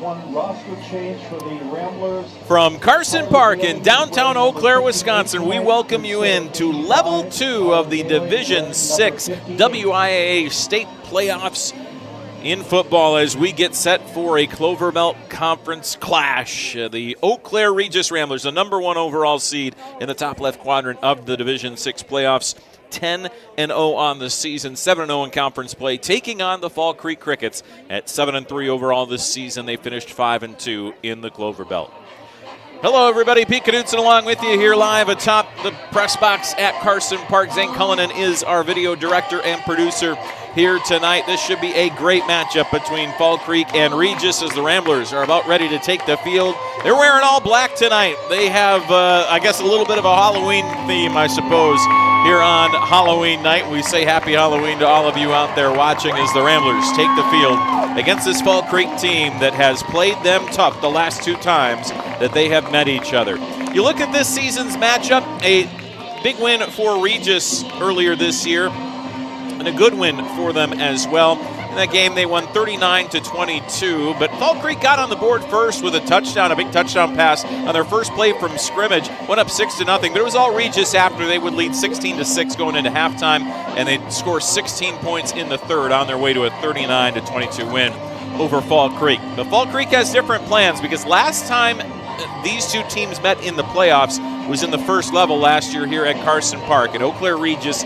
one roster change for the Ramblers. From Carson Park in downtown Eau Claire, Wisconsin, we welcome you in to Level 2 of the Division 6 WIAA State Playoffs in football as we get set for a Clover Belt Conference clash. The Eau Claire Regis Ramblers, the number 1 overall seed in the top left quadrant of the Division 6 playoffs, 10-0 on the season, 7-0 in conference play, taking on the Fall Creek Crickets at 7-3 overall this season. They finished 5-2 in the Clover Belt. Hello, everybody. Pete Knudsen along with you here live atop the press box at Carson Park. Zane Cullinan is our video director and producer here tonight. This should be a great matchup between Fall Creek and Regis as the Ramblers are about ready to take the field. They're wearing all black tonight. They have, I guess, a little bit of a Halloween theme, I suppose, here on Halloween night. We say happy Halloween to all of you out there watching as the Ramblers take the field against this Fall Creek team that has played them tough the last 2 times that they have met each other. You look at this season's matchup, a big win for Regis earlier this year, and a good win for them as well. In that game, they won 39-22, but Fall Creek got on the board first with a touchdown, a big touchdown pass on their first play from scrimmage. Went up 6-0, but it was all Regis after they would lead 16-6 going into halftime, and they'd score 16 points in the third on their way to a 39-22 win over Fall Creek. But Fall Creek has different plans because last time these 2 teams met in the playoffs was in the first level last year here at Carson Park, and Eau Claire Regis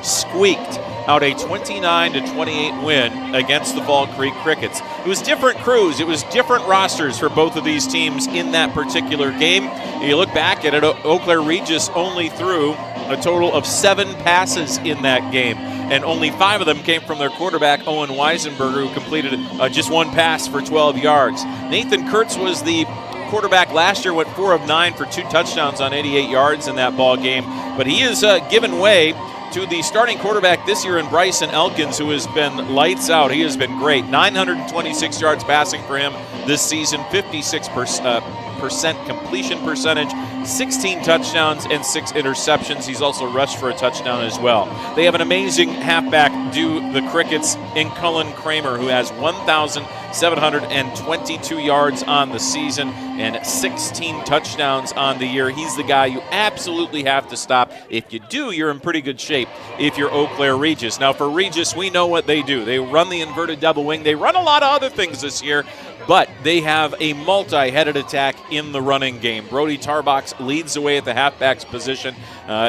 squeaked out a 29-28 win against the Fall Creek Crickets. It was different crews. It was different rosters for both of these teams in that particular game. You look back at it, Eau Claire Regis only threw a total of 7 passes in that game, and only 5 of them came from their quarterback, Owen Weisenberger, who completed just 1 pass for 12 yards. Nathan Kurtz was the quarterback last year, went 4 of 9 for 2 touchdowns on 88 yards in that ball game, but he has given way to the starting quarterback this year in Bryson Elkins, who has been lights out. He has been great. 926 yards passing for him this season, 56% completion percentage, 16 touchdowns and 6 interceptions. He's also rushed for a touchdown as well. They have an amazing halfback, the Crickets, in Cullen Kramer, who has 1,722 yards on the season and 16 touchdowns on the year. He's the guy you absolutely have to stop. If you do, you're in pretty good shape if you're Eau Claire Regis. Now, for Regis, we know what they do. They run the inverted double wing. They run a lot of other things this year, but they have a multi-headed attack in the running game. Brody Tarbox leads the way at the halfback's position.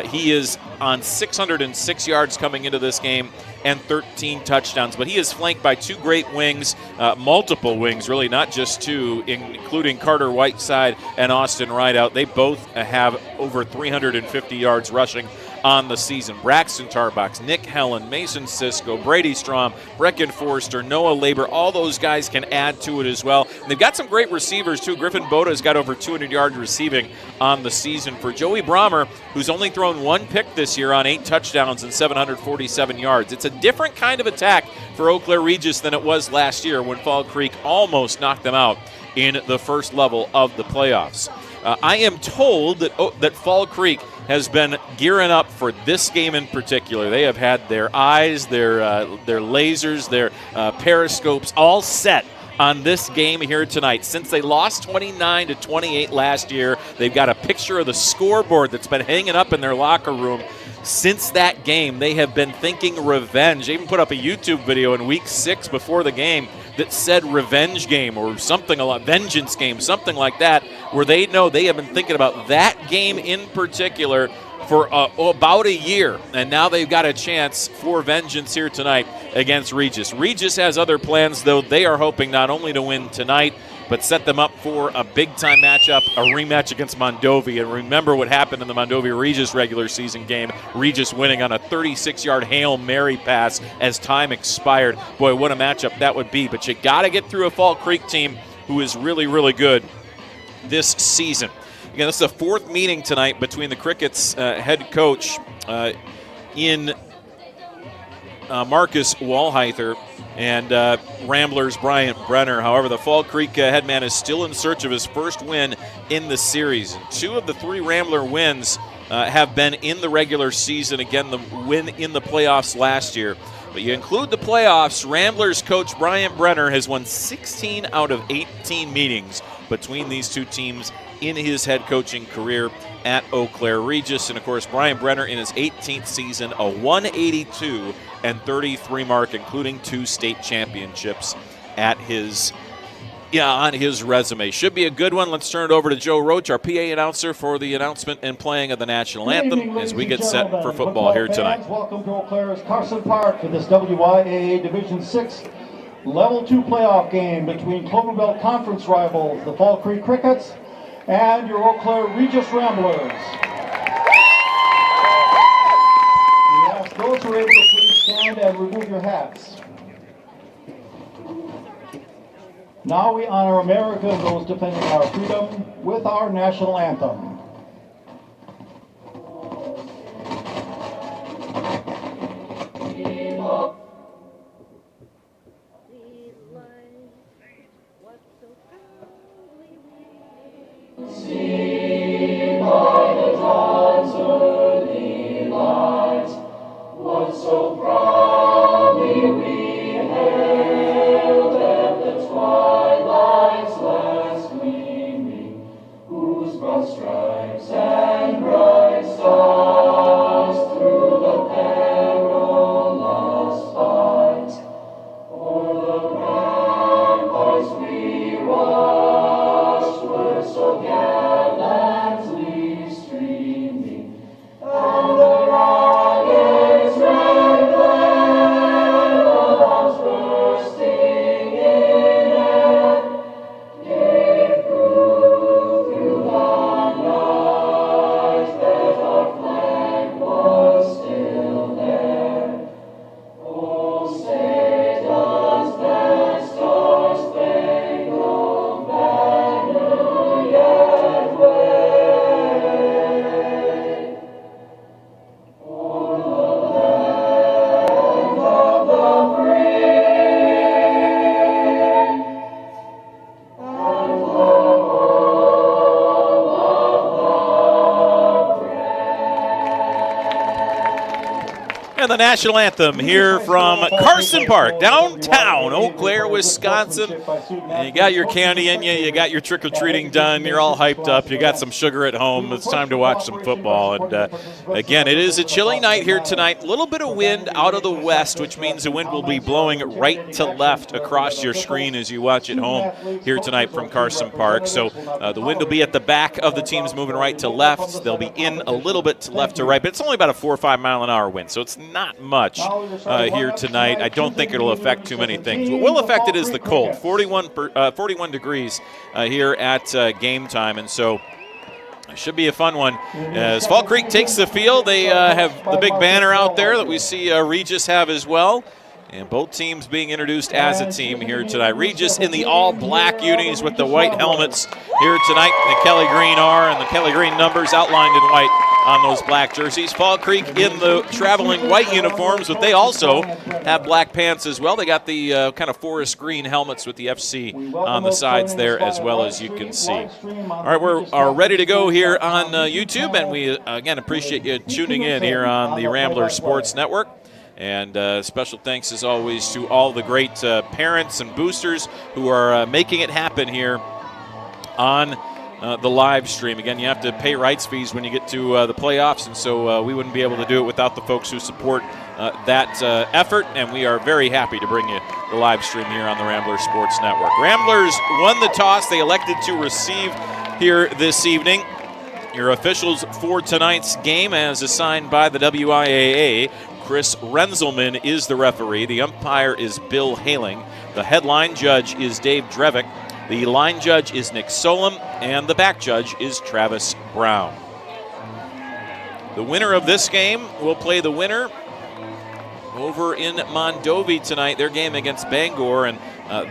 He is on 606 yards coming into this game and 13 touchdowns. But he is flanked by 2 great wings, multiple wings, really, not just 2, including Carter Whiteside and Austin Rideout. They both have over 350 yards rushing on the season. Braxton Tarbox, Nick Helen, Mason Sisko, Brady Strom, Brecken Forrester, Noah Labor, all those guys can add to it as well. And they've got some great receivers, too. Griffin Boda's got over 200 yards receiving on the season for Joey Brommer, who's only thrown 1 pick this year on 8 touchdowns and 747 yards. It's a different kind of attack for Eau Claire Regis than it was last year when Fall Creek almost knocked them out in the first level of the playoffs. I am told that Fall Creek has been gearing up for this game in particular. They have had their eyes, their lasers, their periscopes all set on this game here tonight. Since they lost 29-28 last year, they've got a picture of the scoreboard that's been hanging up in their locker room. Since that game, they have been thinking revenge. They even put up a YouTube video in week 6 before the game that said revenge game or something, vengeance game, something like that, where they know they have been thinking about that game in particular for about a year. And now they've got a chance for vengeance here tonight against Regis. Regis has other plans, though. They are hoping not only to win tonight, but set them up for a big-time matchup, a rematch against Mondovi. And remember what happened in the Mondovi-Regis regular season game. Regis winning on a 36-yard Hail Mary pass as time expired. Boy, what a matchup that would be. But you got to get through a Fall Creek team who is really, really good this season. Again, this is the 4th meeting tonight between the Crickets head coach in Marcus Walheither and Ramblers Bryant Brenner. However, the Fall Creek headman is still in search of his first win in the series. 2 of the 3 Rambler wins have been in the regular season. Again, the win in the playoffs last year. But you include the playoffs, Ramblers coach Brian Brenner has won 16 out of 18 meetings between these two teams in his head coaching career at Eau Claire Regis. And, of course, Brian Brenner in his 18th season, a 182 and 33 mark, including 2 state championships at on his resume. Should be a good one. Let's turn it over to Joe Roach, our PA announcer, for the announcement and playing of the national anthem as we get set for football here tonight. Welcome to Eau Claire's Carson Park for this WIAA Division 6 Level 2 playoff game between Clover Belt Conference rivals, the Fall Creek Crickets, and your Eau Claire Regis Ramblers. We ask those who are able to please stand and remove your hats. Now we honor America and those defending our freedom with our national anthem. The national anthem here from Carson Park, downtown Eau Claire, Wisconsin. And you got your candy in you, you got your trick-or-treating done, you're all hyped up, you got some sugar at home. It's time to watch some football. And again, it is a chilly night here tonight. A little bit of wind out of the west, which means the wind will be blowing right to left across your screen as you watch at home here tonight from Carson Park. So the wind will be at the back of the teams moving right to left. They'll be in a little bit to left to right, but it's only about a 4 or 5 mile an hour wind, so it's not much here tonight. I don't think it'll affect too many things. What will affect it is the cold, 41 degrees here at game time, and so it should be a fun one. As Fall Creek takes the field, they have the big banner out there that we see Regis have as well. And both teams being introduced as a team here tonight. Regis in the all-black unis with the white helmets here tonight. The Kelly Green R and the Kelly Green numbers outlined in white on those black jerseys. Fall Creek in the traveling white uniforms, but they also have black pants as well. They got the kind of forest green helmets with the FC on the sides there as well, as you can see. All right, we're ready to go here on YouTube, and we, again, appreciate you tuning in here on the Ramblers Sports Network. And special thanks, as always, to all the great parents and boosters who are making it happen here on the live stream. Again, you have to pay rights fees when you get to the playoffs, and so we wouldn't be able to do it without the folks who support that effort, and we are very happy to bring you the live stream here on the Ramblers Sports Network. Ramblers won the toss. They elected to receive here this evening. Your officials for tonight's game, as assigned by the WIAA, Chris Renzelman is the referee. The umpire is Bill Haling. The headline judge is Dave Drevick. The line judge is Nick Solom. And the back judge is Travis Brown. The winner of this game will play the winner over in Mondovi tonight, their game against Bangor. And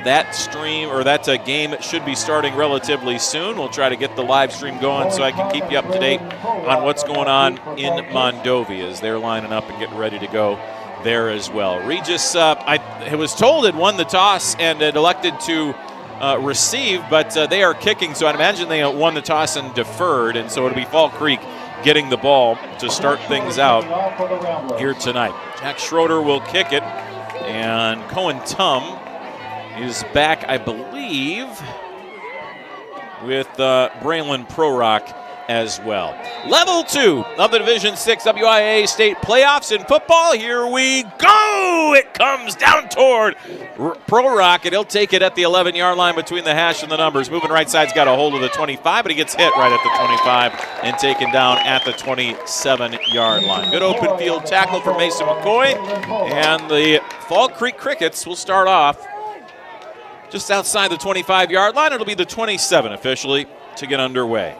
that game should be starting relatively soon. We'll try to get the live stream going so I can keep you up to date on what's going on in Mondovi as they're lining up and getting ready to go there as well. Regis, I was told, had won the toss and had elected to receive, but they are kicking, so I'd imagine they won the toss and deferred, and so it'll be Fall Creek getting the ball to start things out here tonight. Jack Schroeder will kick it, and Cohen Tum is back, I believe, with Braylon Prorock as well. Level 2 of the Division 6 WIAA state playoffs in football. Here we go. It comes down toward Prorock, and he'll take it at the 11-yard line between the hash and the numbers. Moving right side's got a hold of the 25, but he gets hit right at the 25 and taken down at the 27-yard line. Good open field tackle for Mason McCoy, and the Fall Creek Crickets will start off just outside the 25-yard line. It'll be the 27 officially to get underway.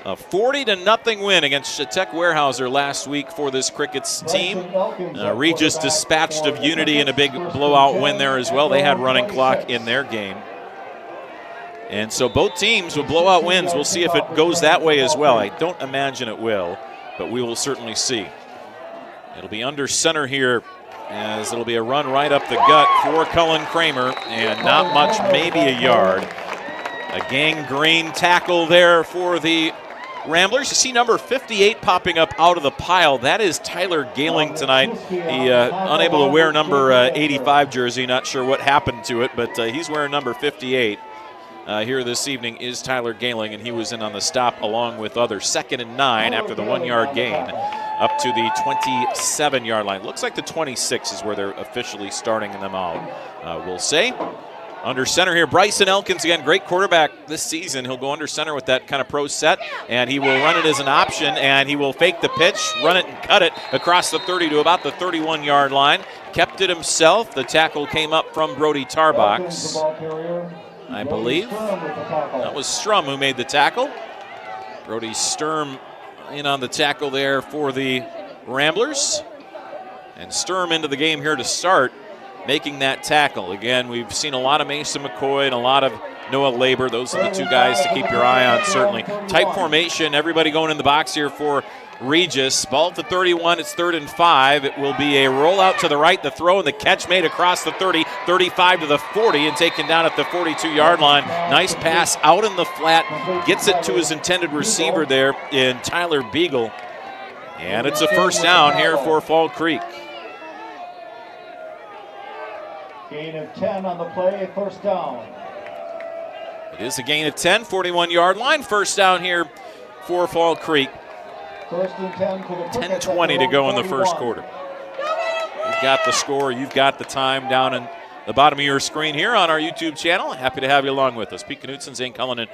A 40-0 win against Chautauqua Weyerhaeuser last week for this Crickets team. Regis dispatched of Unity in a big blowout win there as well. They had running clock in their game. And so both teams with blowout wins. We'll see if it goes that way as well. I don't imagine it will, but we will certainly see. It'll be under center here, as it'll be a run right up the gut for Cullen Kramer, and not much, maybe a yard. A gangrene tackle there for the Ramblers. You see number 58 popping up out of the pile. That is Tyler Gailing tonight. He unable to wear number 85 jersey. Not sure what happened to it, but he's wearing number 58. Here this evening is Tyler Gailing, and he was in on the stop along with others. 2nd and 9 after the 1-yard gain up to the 27-yard line. Looks like the 26 is where they're officially starting them out, we'll say. Under center here, Bryson Elkins, again, great quarterback this season. He'll go under center with that kind of pro set, and he will run it as an option, and he will fake the pitch, run it and cut it across the 30 to about the 31-yard line. Kept it himself. The tackle came up from Brody Tarbox, I believe. That was Strum who made the tackle. Brody Sturm in on the tackle there for the Ramblers. And Sturm into the game here to start, making that tackle. Again, we've seen a lot of Mason McCoy and a lot of Noah Labor. Those are the two guys to keep your eye on, certainly. Tight formation, everybody going in the box here for Regis. Ball at the 31, it's 3rd and 5. It will be a rollout to the right, the throw and the catch made across the 30, 35 to the 40, and taken down at the 42-yard line. Nice pass out in the flat, gets it to his intended receiver there in Tyler Beagle. And it's a first down here for Fall Creek. Gain of 10 on the play, first down. It is a gain of 10, 41-yard line. First down here for Fall Creek. First and 10 for the 10:20 to go in the first quarter. You've got the score, you've got the time down in the bottom of your screen here on our YouTube channel. Happy to have you along with us. Pete Knutson, Zane Cullinan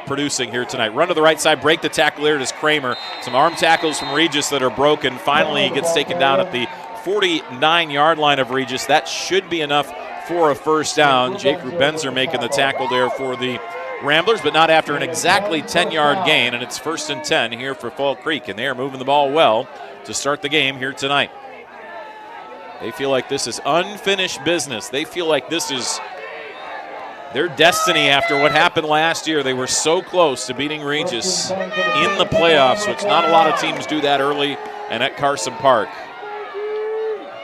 producing here tonight. Run to the right side, break the tackle there. It is Kramer. Some arm tackles from Regis that are broken. Finally, he gets taken down at the 49-yard line of Regis. That should be enough for a first down. Jake Rubenzer making the tackle there for the Ramblers, but not after an exactly 10-yard gain, and it's 1st and 10 here for Fall Creek, and they are moving the ball well to start the game here tonight. They feel like this is unfinished business. They feel like this is their destiny after what happened last year. They were so close to beating Regis in the playoffs, which not a lot of teams do that early and at Carson Park.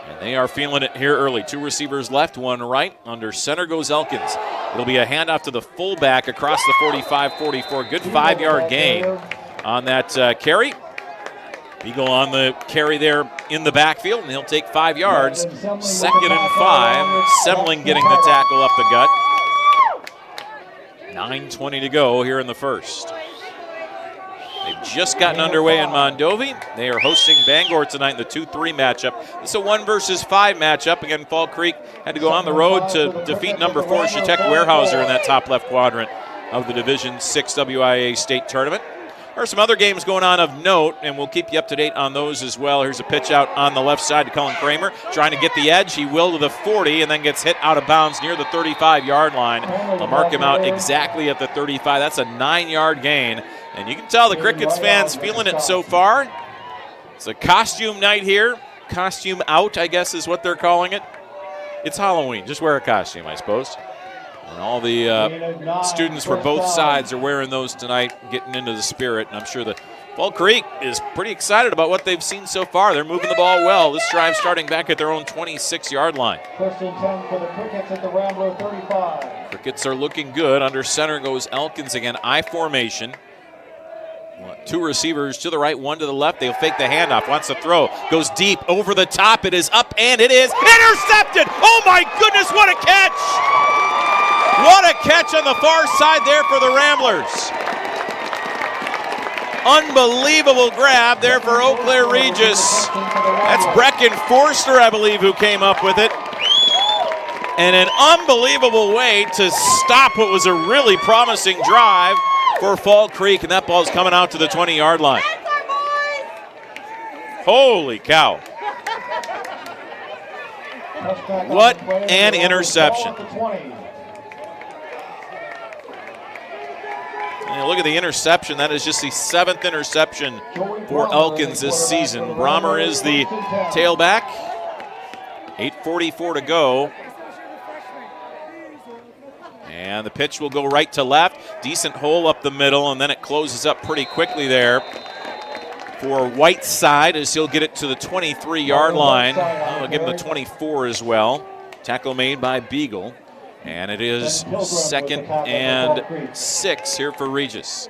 And they are feeling it here early. 2 receivers left, 1 right. Under center goes Elkins. It'll be a handoff to the fullback across the 45-44. Good 5-yard gain on that carry. Beagle on the carry there in the backfield, and he'll take 5 yards. 2nd and 5. Semling getting the tackle up the gut. 9:20 to go here in the first. They've just gotten underway in Mondovi. They are hosting Bangor tonight in the 2-3 matchup. It's a 1 versus 5 matchup. Again, Fall Creek had to go on the road to defeat number 4 Chautauqua Weyerhaeuser in that top left quadrant of the Division 6 WIAA state tournament. There are some other games going on of note, and we'll keep you up to date on those as well. Here's a pitch out on the left side to Cullen Kramer, trying to get the edge. He will to the 40 and then gets hit out of bounds near the 35-yard line. They'll mark him out exactly at the 35. That's a 9-yard gain, and you can tell the Crickets fans feeling it so far. It's a costume night here. Costume out, I guess, is what they're calling it. It's Halloween. Just wear a costume, I suppose. And all the students for both sides are wearing those tonight, getting into the spirit. And I'm sure the Fall Creek is pretty excited about what they've seen so far. They're moving the ball well. This drive starting back at their own 26-yard line. 1st and 10 for the Crickets at the Rambler 35. Crickets are looking good. Under center goes Elkins again. I formation. Two receivers to the right, one to the left. They'll fake the handoff. Wants to throw. Goes deep over the top. It is up and it is intercepted. Oh my goodness, what a catch! What a catch on the far side there for the Ramblers. Unbelievable grab there for Eau Claire Regis. That's Brecken Forster, I believe, who came up with it. And an unbelievable way to stop what was a really promising drive for Fall Creek, and that ball's coming out to the 20-yard line. Holy cow. What an interception. And look at the interception. That is just the 7th interception for Elkins this season. Brahmer is the tailback. 8:44 to go. And the pitch will go right to left. Decent hole up the middle, and then it closes up pretty quickly there for Whiteside as he'll get it to the 23-yard line. I'll give him the 24 as well. Tackle made by Beagle. And it is 2nd and 6 here for Regis.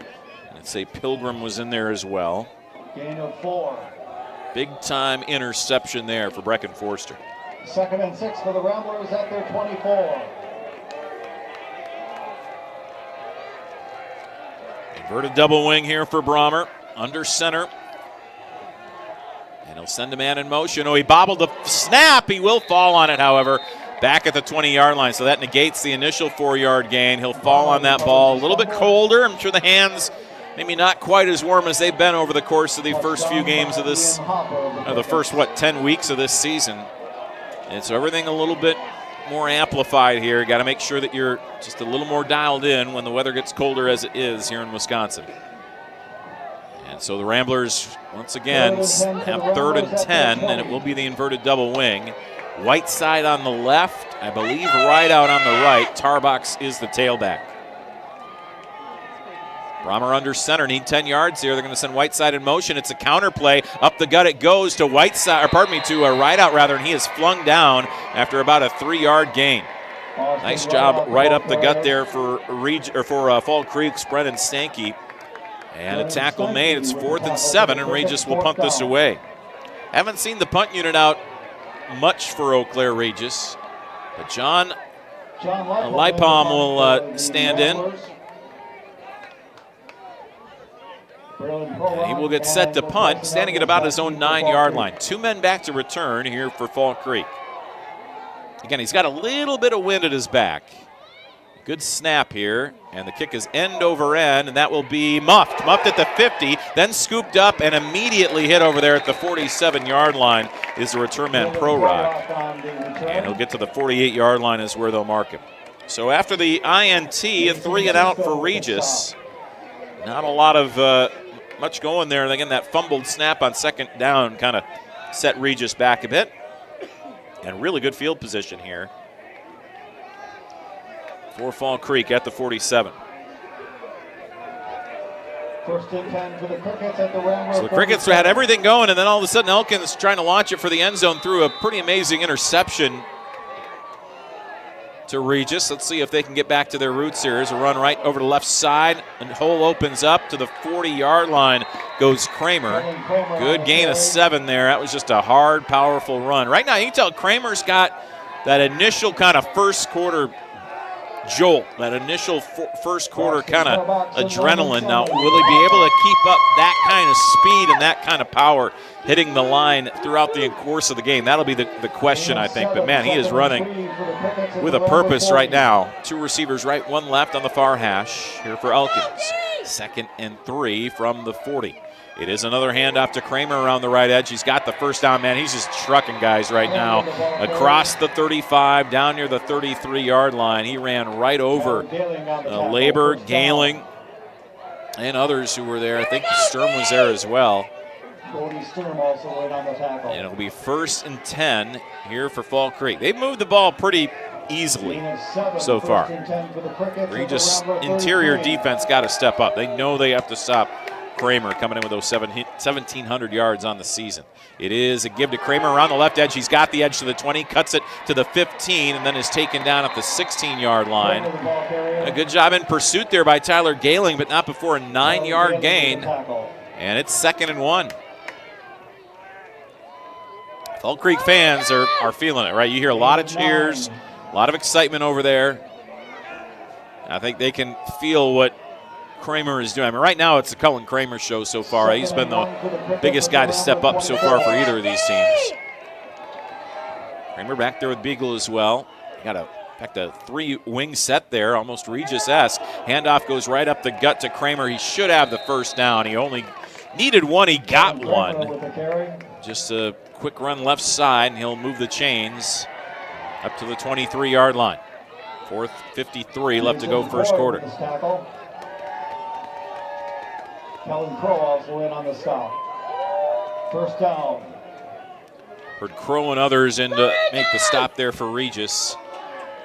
And I'd say Pilgrim was in there as well. Gain of 4. Big-time interception there for Brecken Forster. 2nd and 6 for the Ramblers at their 24. Inverted double wing here for Brahmer, under center. And he'll send a man in motion. Oh, he bobbled the snap. He will fall on it, however, back at the 20-yard line. So that negates the initial 4-yard gain. He'll fall on that ball. A little bit colder. I'm sure the hands maybe not quite as warm as they've been over the course of the first few games of this, the first, 10 weeks of this season. And so everything a little bit more amplified here. Got to make sure that you're just a little more dialed in when the weather gets colder as it is here in Wisconsin. And so the Ramblers, once again, have 3rd and 10, and it will be the inverted double wing. Whiteside on the left, I believe right out on the right. Tarbox is the tailback. Brahmer under center, need 10 yards here. They're going to send Whiteside in motion. It's a counter play. Up the gut it goes to Whiteside, or pardon me, to a right out rather, and he is flung down after about a 3-yard gain. Nice job right up the gut there for Fall Creek's Brennan Stanky. And a tackle made. It's 4th and 7, and Regis will punt this away. Haven't seen the punt unit out much for Eau Claire Regis, but John Lipom will stand in. And he will get set to punt, standing at about his own 9-yard line. 2 men back to return here for Fall Creek. Again, he's got a little bit of wind at his back. Good snap here, and the kick is end over end, and that will be muffed. Muffed at the 50, then scooped up and immediately hit over there at the 47-yard line is the return man Pro Rock. And he'll get to the 48-yard line is where they'll mark him. So after the INT, a 3 and out for Regis. Not a lot of much going there. And again, that fumbled snap on 2nd down kind of set Regis back a bit. And really good field position here for Fall Creek at the 47. 1st and 10 for the Crickets at the Ramblers. So the Crickets had everything going, and then all of a sudden Elkins trying to launch it for the end zone through a pretty amazing interception to Regis. Let's see if they can get back to their roots here. Here's a run right over the left side, and hole opens up to the 40-yard line goes Kramer. Good gain of 7 there. That was just a hard, powerful run. Right now, you can tell Kramer's got that initial kind of first quarter jolt, that initial first quarter kind of adrenaline. Now, will he be able to keep up that kind of speed and that kind of power hitting the line throughout the course of the game? That'll be the question, I think. But, man, he is running with a purpose right now. 2 receivers right, 1 left on the far hash here for Elkins. 2nd and 3 from the 40. It is another handoff to Kramer around the right edge. He's got the first down, man. He's just trucking guys right now. Across the 35, down near the 33-yard line. He ran right over Labor, Galing, and others who were there. I think Sturm was there as well. And it'll be 1st and 10 here for Fall Creek. They've moved the ball pretty easily so far. Regis interior defense got to step up. They know they have to stop Kramer, coming in with those 1,700 yards on the season. It is a give to Kramer around the left edge. He's got the edge to the 20, cuts it to the 15, and then is taken down at the 16-yard line. A good job in pursuit there by Tyler Gehling, but not before a 9-yard gain. And it's 2nd and 1. Fall Creek fans are feeling it, right? You hear a lot of cheers, a lot of excitement over there. I think they can feel what Kramer is doing. I mean, right now it's the Cullen Kramer show so far. He's been the biggest guy to step up so far for either of these teams. Kramer back there with Beagle as well. Got a 3-wing set there, almost Regis-esque. Handoff goes right up the gut to Kramer. He should have the first down. He only needed one. He got one. Just a quick run left side, and he'll move the chains up to the 23-yard line. 4th, 53 left to go first quarter. Kellen Crow also in on the stop. First down. Heard Crow and others in to make the stop there for Regis.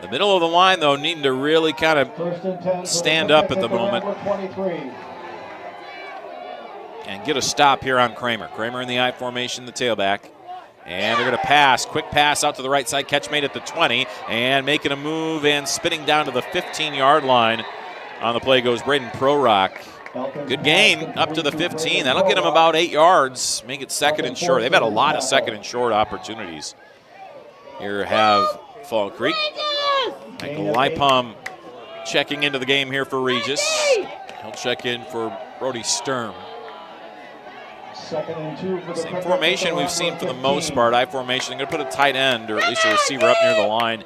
The middle of the line, though, needing to really kind of stand up at the moment and get a stop here on Kramer. Kramer in the I formation, the tailback. And they're going to pass. Quick pass out to the right side. Catch made at the 20. And making a move and spinning down to the 15-yard line. On the play goes Braden Prorock. Good gain up to the 15. That'll get him about 8 yards. Make it 2nd and short. They've had a lot of 2nd and short opportunities. Here have Fall Creek. Michael Lipum checking into the game here for Regis. He'll check in for Brody Sturm. 2nd and 2 for the same formation we've seen for the most part. I formation. They're going to put a tight end or at least a receiver up near the line.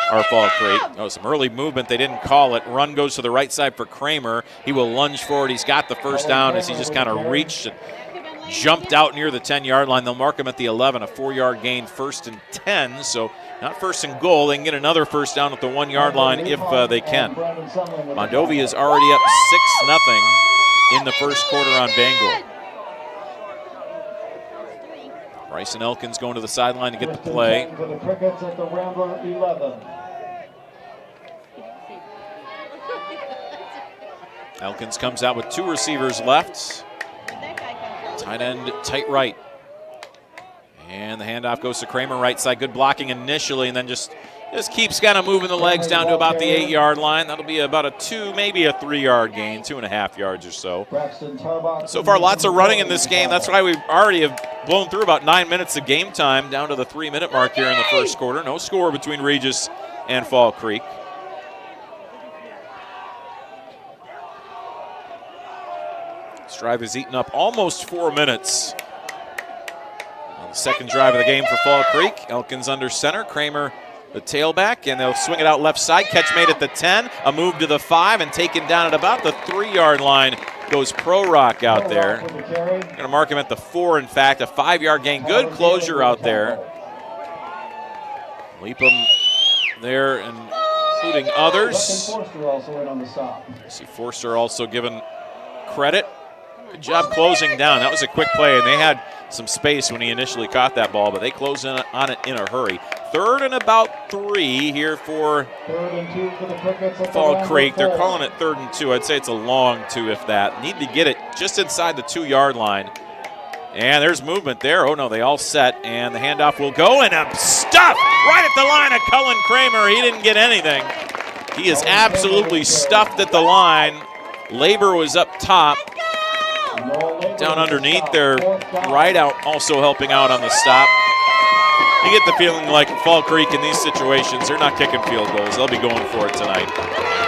Our Fall Creek. Oh, some early movement. They didn't call it. Run goes to the right side for Kramer. He will lunge forward. He's got the first down as he just kind of reached and jumped out near the 10-yard line. They'll mark him at the 11. A 4-yard gain, 1st and 10. So not 1st and goal. They can get another first down at the 1-yard line if they can. Mondovi is already up 6-0 in the first quarter on Bangor. Bryson Elkins going to the sideline to get the play. For the Crickets at the Rambler 11. Elkins comes out with 2 receivers left. Tight end, tight right. And the handoff goes to Kramer, right side. Good blocking initially, and then just keeps kind of moving the legs down to about the 8-yard line. That'll be about a 2, maybe a 3-yard gain, 2.5 yards or so. So far, lots of running in this game. That's why we already have blown through about 9 minutes of game time, down to the 3-minute mark here in the first quarter. No score between Regis and Fall Creek. This drive has eaten up almost 4 minutes. On the second drive of the game for Fall Creek. Elkins under center, Kramer the tailback, and they'll swing it out left side. Catch made at the 10, a move to the 5, and taken down at about the 3-yard line goes Prorock out there. Going to mark him at the 4, in fact, a 5-yard gain. Good closure out there. Leapham there, including others. See Forster also given credit. Good job closing down. That was a quick play, and they had some space when he initially caught that ball, but they closed in on it in a hurry. 3rd and about 3 here for Fall Creek. They're calling it 3rd and 2. I'd say it's a long 2 if that. Need to get it just inside the 2-yard line. And there's movement there. Oh, no, they all set, and the handoff will go, and a stuff right at the line of Cullen Kramer. He didn't get anything. He is absolutely stuffed at the line. Labor was up top. Down underneath there, right out also helping out on the stop. You get the feeling like Fall Creek in these situations, they're not kicking field goals. They'll be going for it tonight.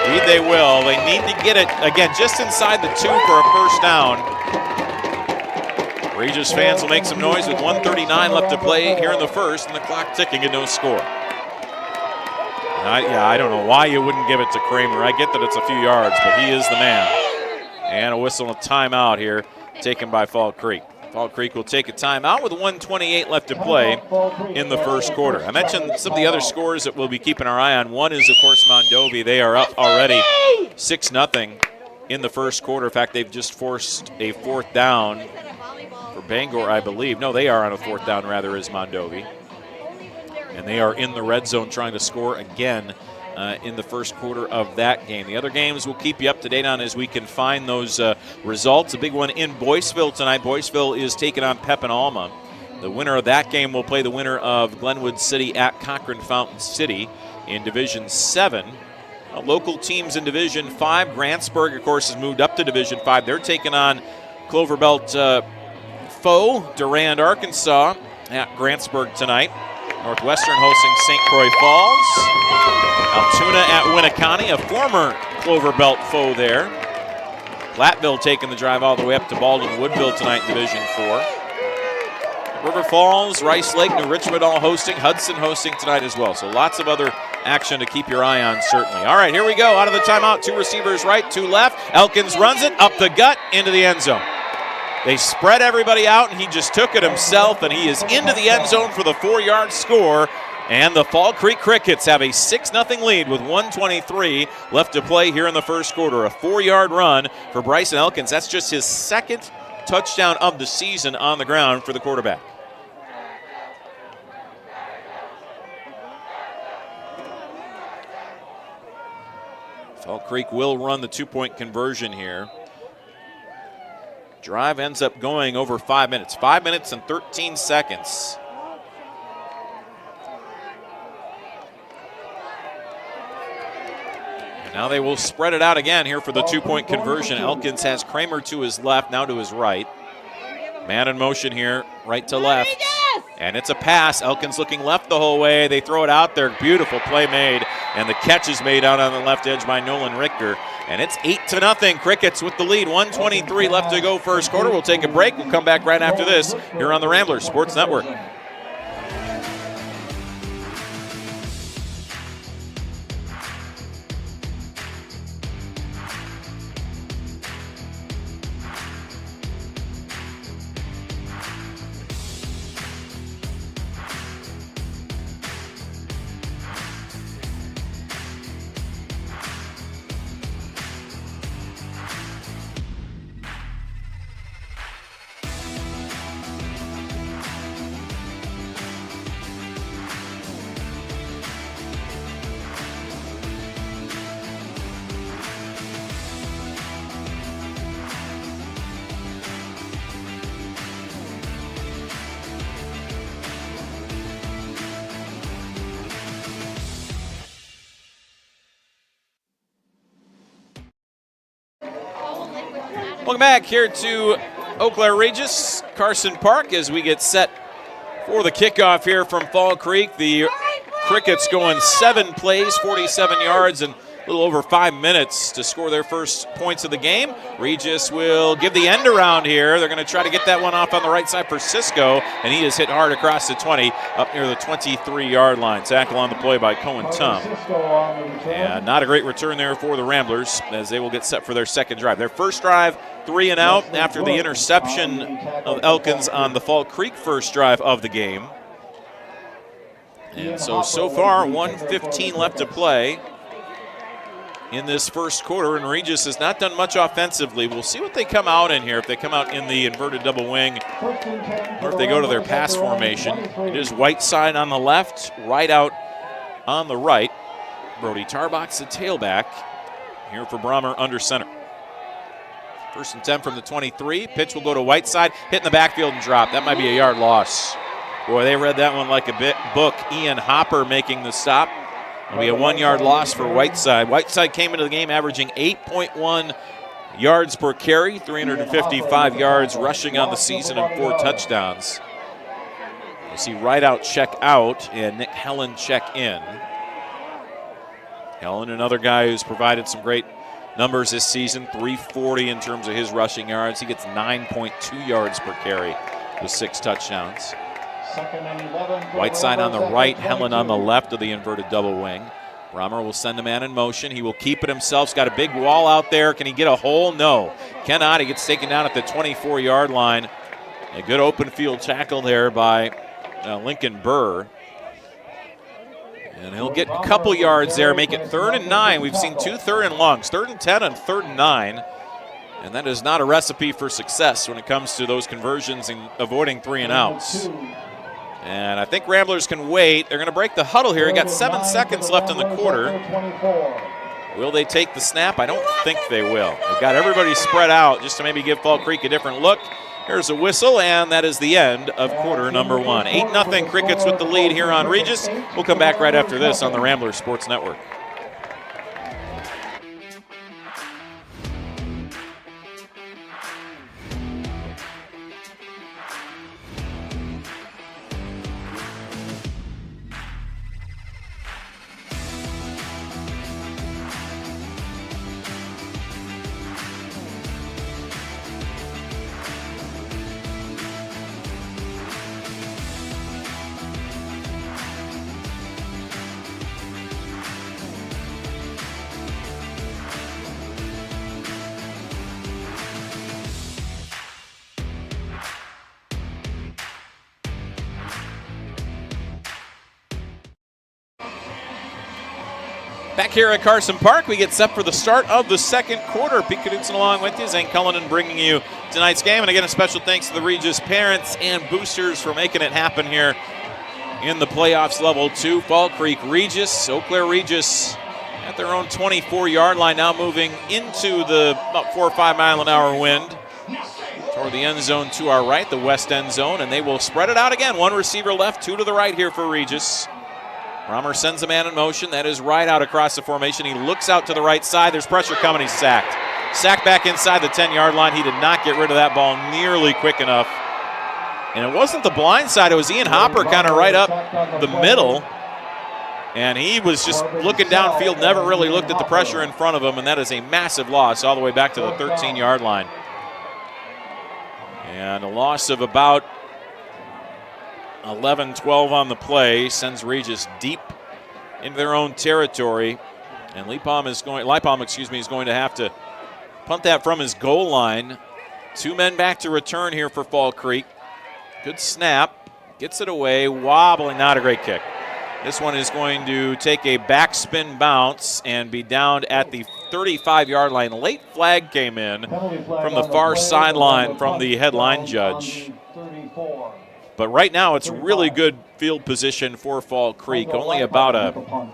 Indeed they will. They need to get it, again, just inside the 2 for a first down. Regis fans will make some noise with 1:39 left to play here in the first, and the clock ticking and no score. I don't know why you wouldn't give it to Kramer. I get that it's a few yards, but he is the man. And a whistle and a timeout here taken by Fall Creek. Fall Creek will take a timeout with 1:28 left to play in the first quarter. I mentioned some of the other scores that we'll be keeping our eye on. One is, of course, Mondovi. They are up already 6-0 in the first quarter. In fact, they've just forced a 4th down for Bangor, I believe. No, they are on a 4th down, rather, as Mondovi. And they are in the red zone trying to score again in the first quarter of that game. The other games we'll keep you up to date on as we can find those results. A big one in Boyceville tonight. Boyceville is taking on Pep and Alma. The winner of that game will play the winner of Glenwood City at Cochrane Fountain City in Division 7. Local teams in Division 5. Grantsburg, of course, has moved up to Division 5. They're taking on Clover Belt foe, Durand, Arkansas, at Grantsburg tonight. Northwestern hosting St. Croix Falls. Altoona at Winneconne, a former Clover Belt foe there. Platteville taking the drive all the way up to Baldwin Woodville tonight in Division 4. River Falls, Rice Lake, New Richmond all hosting. Hudson hosting tonight as well. So lots of other action to keep your eye on, certainly. All right, here we go. Out of the timeout, 2 receivers right, 2 left. Elkins runs it up the gut into the end zone. They spread everybody out, and he just took it himself, and he is into the end zone for the 4-yard score. And the Fall Creek Crickets have a 6-0 lead with 1:23 left to play here in the first quarter. A 4-yard run for Bryson Elkins. That's just his second touchdown of the season on the ground for the quarterback. Fall Creek will run the 2-point conversion here. Drive ends up going over 5 minutes. 5 minutes and 13 seconds. And now they will spread it out again here for the 2-point conversion. Elkins has Kramer to his left, now to his right. Man in motion here, right to left. And it's a pass. Elkins looking left the whole way. They throw it out there. Beautiful play made. And the catch is made out on the left edge by Nolan Richter. And it's 8-0. Crickets with the lead. 1:23 left to go first quarter. We'll take a break. We'll come back right after this here on the Ramblers Sports Network. Welcome back here to Eau Claire Regis, Carson Park, as we get set for the kickoff here from Fall Creek. The Crickets going 7 plays, 47 yards, and a little over 5 minutes to score their first points of the game. Regis will give the end around here. They're going to try to get that one off on the right side for Cisco, and he is hit hard across the 20, up near the 23-yard line. Tackle on the play by Cohen Tum. And not a great return there for the Ramblers, as they will get set for their second drive. Their first drive, 3 and out after the interception of Elkins on the Fall Creek first drive of the game. And so far, 1:15 left to play in this first quarter, and Regis has not done much offensively. We'll see what they come out in here, if they come out in the inverted double wing or if they go to their pass formation. It is Whiteside on the left, right out on the right. Brody Tarbox, the tailback, here for Brommer under center. First and 10 from the 23. Pitch will go to Whiteside, hit in the backfield and drop. That might be a yard loss. Boy, they read that one like a book. Ian Hopper making the stop. It'll be a 1-yard loss for Whiteside. Whiteside came into the game averaging 8.1 yards per carry, 355 yards rushing on the season, and 4 touchdowns. We'll see right out check out and Nick Helen check in. Helen, another guy who's provided some great numbers this season, 340 in terms of his rushing yards. He gets 9.2 yards per carry with 6 touchdowns. Whiteside on the right, Helen on the left of the inverted double wing. Brommer will send a man in motion. He will keep it himself. He's got a big wall out there. Can he get a hole? No. Cannot. He gets taken down at the 24-yard line. A good open field tackle there by Lincoln Burr. And he'll get a couple yards there, make it 3rd and 9. We've seen 2 third and longs, 3rd and 10 and 3rd and 9. And that is not a recipe for success when it comes to those conversions and avoiding 3 and outs. And I think Ramblers can wait. They're going to break the huddle here. We got 7 seconds left in the quarter. Will they take the snap? I don't think they will. They've got everybody spread out just to maybe give Fall Creek a different look. Here's a whistle, and that is the end of quarter number 1. 8-0 Crickets with the lead here on Regis. We'll come back right after this on the Ramblers Sports Network. Back here at Carson Park, we get set for the start of the second quarter. Pete Knudsen along with you, Zane Cullinan bringing you tonight's game. And again, a special thanks to the Regis parents and boosters for making it happen here in the playoffs level 2. Fall Creek Regis, Eau Claire Regis at their own 24-yard line, now moving into the about 4 or 5 mile an hour wind toward the end zone to our right, the west end zone, and they will spread it out again. 1 receiver left, 2 to the right here for Regis. Romer sends a man in motion. That is right out across the formation. He looks out to the right side. There's pressure coming. He's sacked. Sacked back inside the 10-yard line. He did not get rid of that ball nearly quick enough. And it wasn't the blind side. It was Ian Hopper kind of right up the middle. And he was just looking downfield, never really looked at the pressure in front of him, and that is a massive loss all the way back to the 13-yard line. And a loss of about 11-12 on the play sends Regis deep into their own territory, and Lipom is going to have to punt that from his goal line. 2 men back to return here for Fall Creek. Good snap, gets it away, wobbling, not a great kick. This one is going to take a backspin bounce and be down at the 35-yard line. Late flag came in from the far sideline from the headline judge. But right now, it's really good field position for Fall Creek. Only about a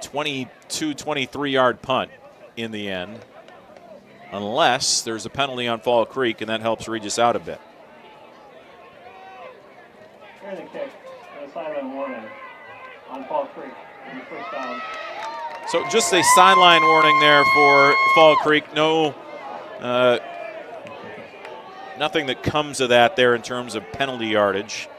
22, 23-yard punt in the end, unless there's a penalty on Fall Creek, and that helps Regis out a bit. Here's a kick, and a sideline warning on Fall Creek. First down. So just a sideline warning there for Fall Creek. No. Nothing that comes of that there in terms of penalty yardage.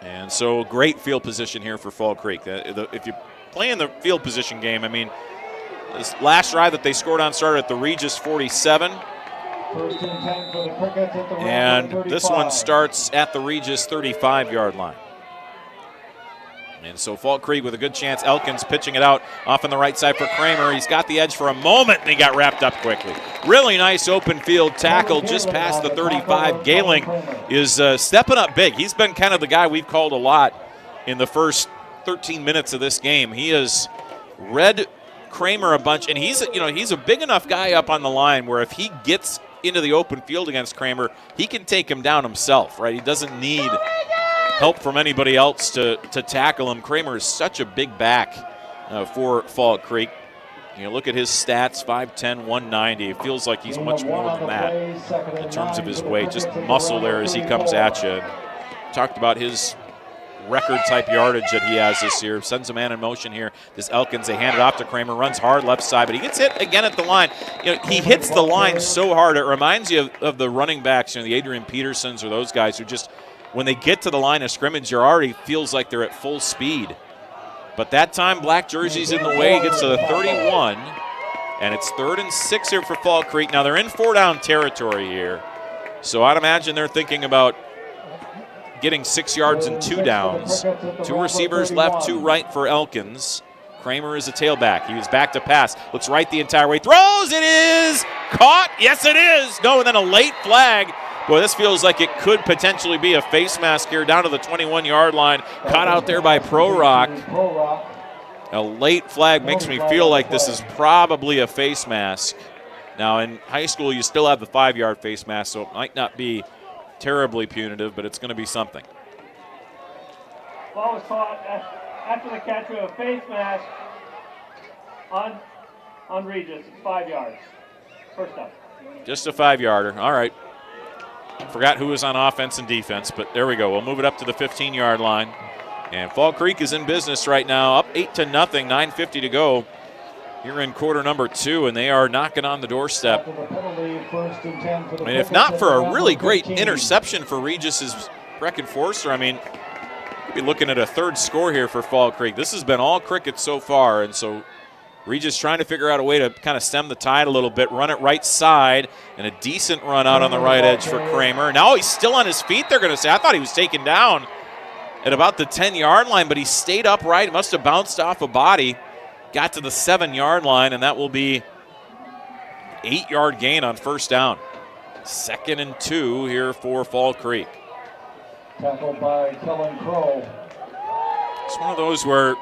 And so great field position here for Fall Creek. If you play in the field position game, I mean, this last drive that they scored on started at the Regis 47. First and 10 for the Crickets at the And 35. this one starts at the Regis 35-yard line. And so Fall Creek with a good chance. Elkins pitching it out off on the right side for Kramer. He's got the edge for a moment, and he got wrapped up quickly. Really nice open field tackle just past the 35. Gailing is stepping up big. He's been kind of the guy we've called a lot in the first 13 minutes of this game. He has read Kramer a bunch, and he's a big enough guy up on the line where if he gets into the open field against Kramer, he can take him down himself, right? He doesn't need help from anybody else to tackle him. Kramer is such a big back for Fall Creek. You look at his stats, 5'10", 190. It feels like he's much more than that in terms of his weight. Just muscle there as he comes at you. Talked about his record-type yardage that he has this year. Sends a man in motion here. This Elkins, they hand it off to Kramer, runs hard left side, but he gets hit again at the line. He hits the line so hard, it reminds you of the running backs, the Adrian Petersons or those guys who just, when they get to the line of scrimmage, it already feels like they're at full speed. But that time, black jersey's in the way. He gets to the 31, and it's 3rd and 6 here for Fall Creek. Now, they're in 4-down territory here, so I'd imagine they're thinking about getting 6 yards and 2 downs. 2 receivers left, 2 right for Elkins. Kramer is a tailback. He was back to pass. Looks right the entire way. Throws. It is caught. Yes, it is. No, and then a late flag. Boy, this feels like it could potentially be a face mask here down to the 21-yard line. Caught out there by Pro Rock. A late flag makes me feel like this is probably a face mask. Now, in high school, you still have the 5-yard face mask, so it might not be terribly punitive, but it's going to be something. Ball was caught after the catch with a face mask on Regis. It's 5 yards. First up. Just a 5-yarder. All right. Forgot who was on offense and defense, but there we go. We'll move it up to the 15-yard line. And Fall Creek is in business right now, up 8-0, 9:50 to go here in quarter number 2, and they are knocking on the doorstep. I mean, if not for a really great interception for Regis's Brecken Forster, I mean, we'd be looking at a third score here for Fall Creek. This has been all cricket so far, and so Regis trying to figure out a way to kind of stem the tide a little bit, run it right side, and a decent run out on the right edge for Kramer. Now he's still on his feet, they're going to say. I thought he was taken down at about the 10-yard line, but he stayed upright. Must have bounced off a body, got to the 7-yard line, and that will be 8-yard gain on first down. 2nd and 2 here for Fall Creek. Tackled by Kellen Crow. It's one of those where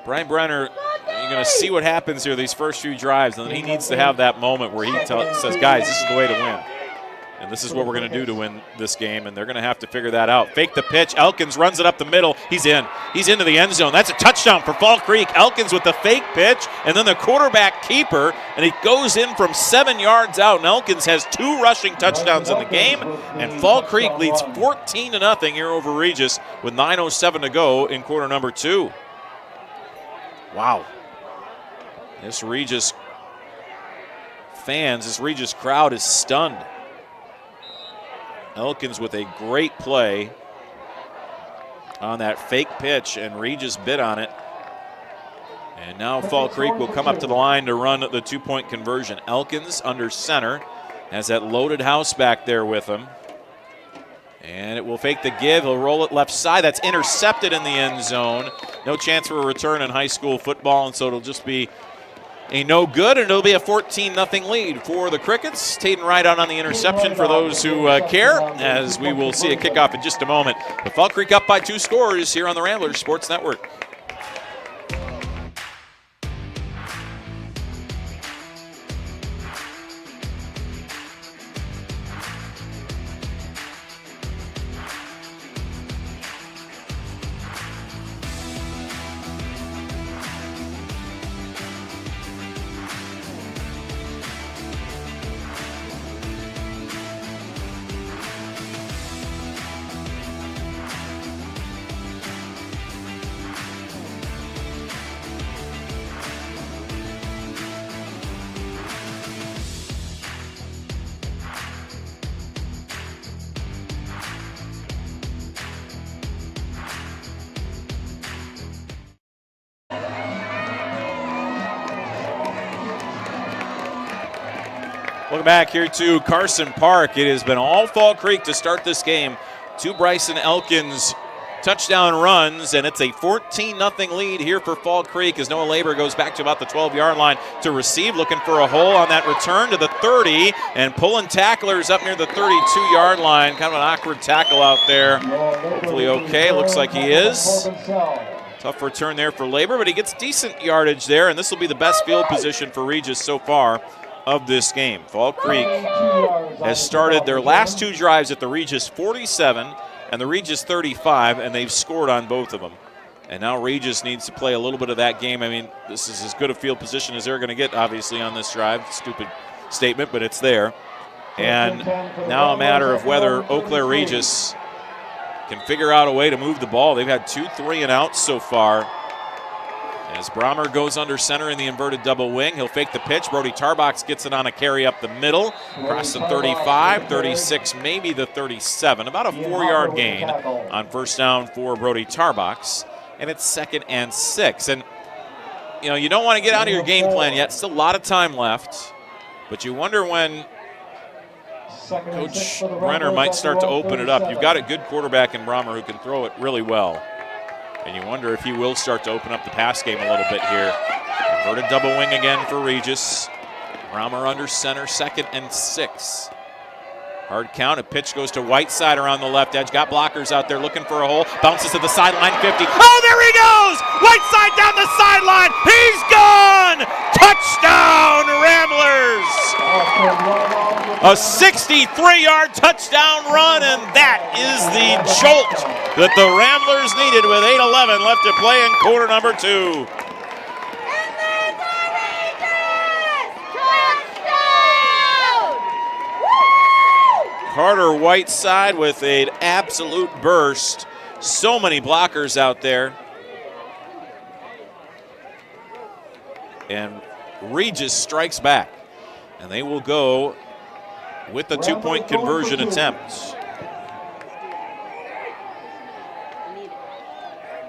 Brian Brenner, you're going to see what happens here these first few drives, and then he needs to have that moment where he says, guys, this is the way to win. And this is what we're going to do to win this game, and they're going to have to figure that out. Fake the pitch. Elkins runs it up the middle. He's in. He's into the end zone. That's a touchdown for Fall Creek. Elkins with the fake pitch, and then the quarterback keeper, and it goes in from 7 yards out, and Elkins has 2 rushing touchdowns in the game, and Fall Creek leads 14-0 here over Regis with 9:07 to go in quarter number 2. Wow. This Regis crowd is stunned. Elkins with a great play on that fake pitch, and Regis bit on it. And now Fall Creek will come up to the line to run the 2-point conversion. Elkins under center has that loaded house back there with him. And it will fake the give. He'll roll it left side. That's intercepted in the end zone. No chance for a return in high school football, and so it'll just be a no good, and it'll be a 14-0 lead for the Crickets. Taden right on the interception for those who care, as we will see a kickoff in just a moment. The Fall Creek up by 2 scores here on the Ramblers Sports Network. Welcome back here to Carson Park. It has been all Fall Creek to start this game. 2 Bryson Elkins touchdown runs, and it's a 14-0 lead here for Fall Creek as Noah Labor goes back to about the 12-yard line to receive, looking for a hole on that return to the 30, and pulling tacklers up near the 32-yard line. Kind of an awkward tackle out there. Hopefully okay. Looks like he is. Tough return there for Labor, but he gets decent yardage there, and this will be the best field position for Regis so far of this game. Fall Creek has started their last 2 drives at the Regis 47 and the Regis 35, and they've scored on both of them. And now Regis needs to play a little bit of that game. I mean, this is as good a field position as they're going to get, obviously, on this drive. Stupid statement, but it's there. And now a matter of whether Eau Claire Regis can figure out a way to move the ball. They've had 2 3-and-outs so far. As Brommer goes under center in the inverted double wing, he'll fake the pitch. Brody Tarbox gets it on a carry up the middle, across the 35, 36, maybe the 37. About a 4-yard gain on first down for Brody Tarbox, and it's 2nd and 6. And, you know, you don't want to get out of your game plan yet. Still a lot of time left, but you wonder when Coach Brenner might start to open it up. You've got a good quarterback in Brommer who can throw it really well. And you wonder if he will start to open up the pass game a little bit here. Inverted double wing again for Regis. Brommer under center, 2nd and 6. Hard count. A pitch goes to Whiteside around the left edge. Got blockers out there looking for a hole. Bounces to the sideline, 50. Oh, there he goes! Whiteside down the sideline. He's gone! Touchdown, Ramblers! A 63-yard touchdown run, and that is the jolt that the Ramblers needed with 8:11 left to play in quarter number 2. Carter Whiteside with an absolute burst. So many blockers out there. And Regis strikes back. And they will go with the 2-point conversion attempt.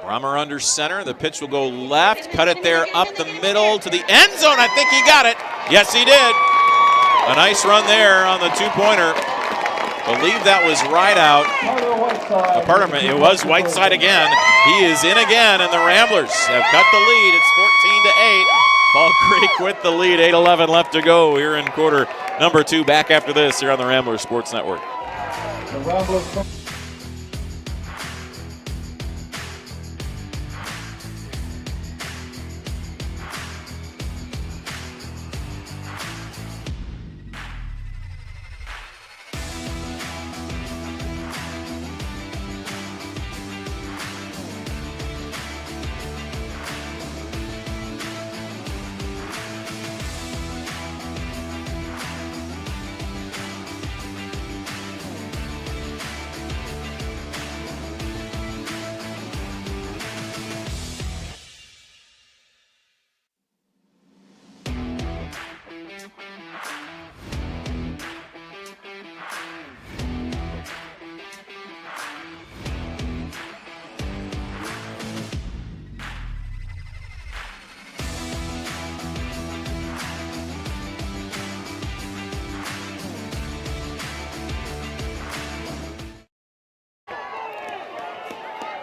Brummer under center. The pitch will go left. Cut it there up the middle to the end zone. I think he got it. Yes, he did. A nice run there on the 2-pointer. Believe that was right out. It was Whiteside again. He is in again, and the Ramblers have cut the lead. It's 14-8. Fall Creek with the lead. 8:11 left to go here in quarter number 2. Back after this here on the Ramblers Sports Network. The Ramblers.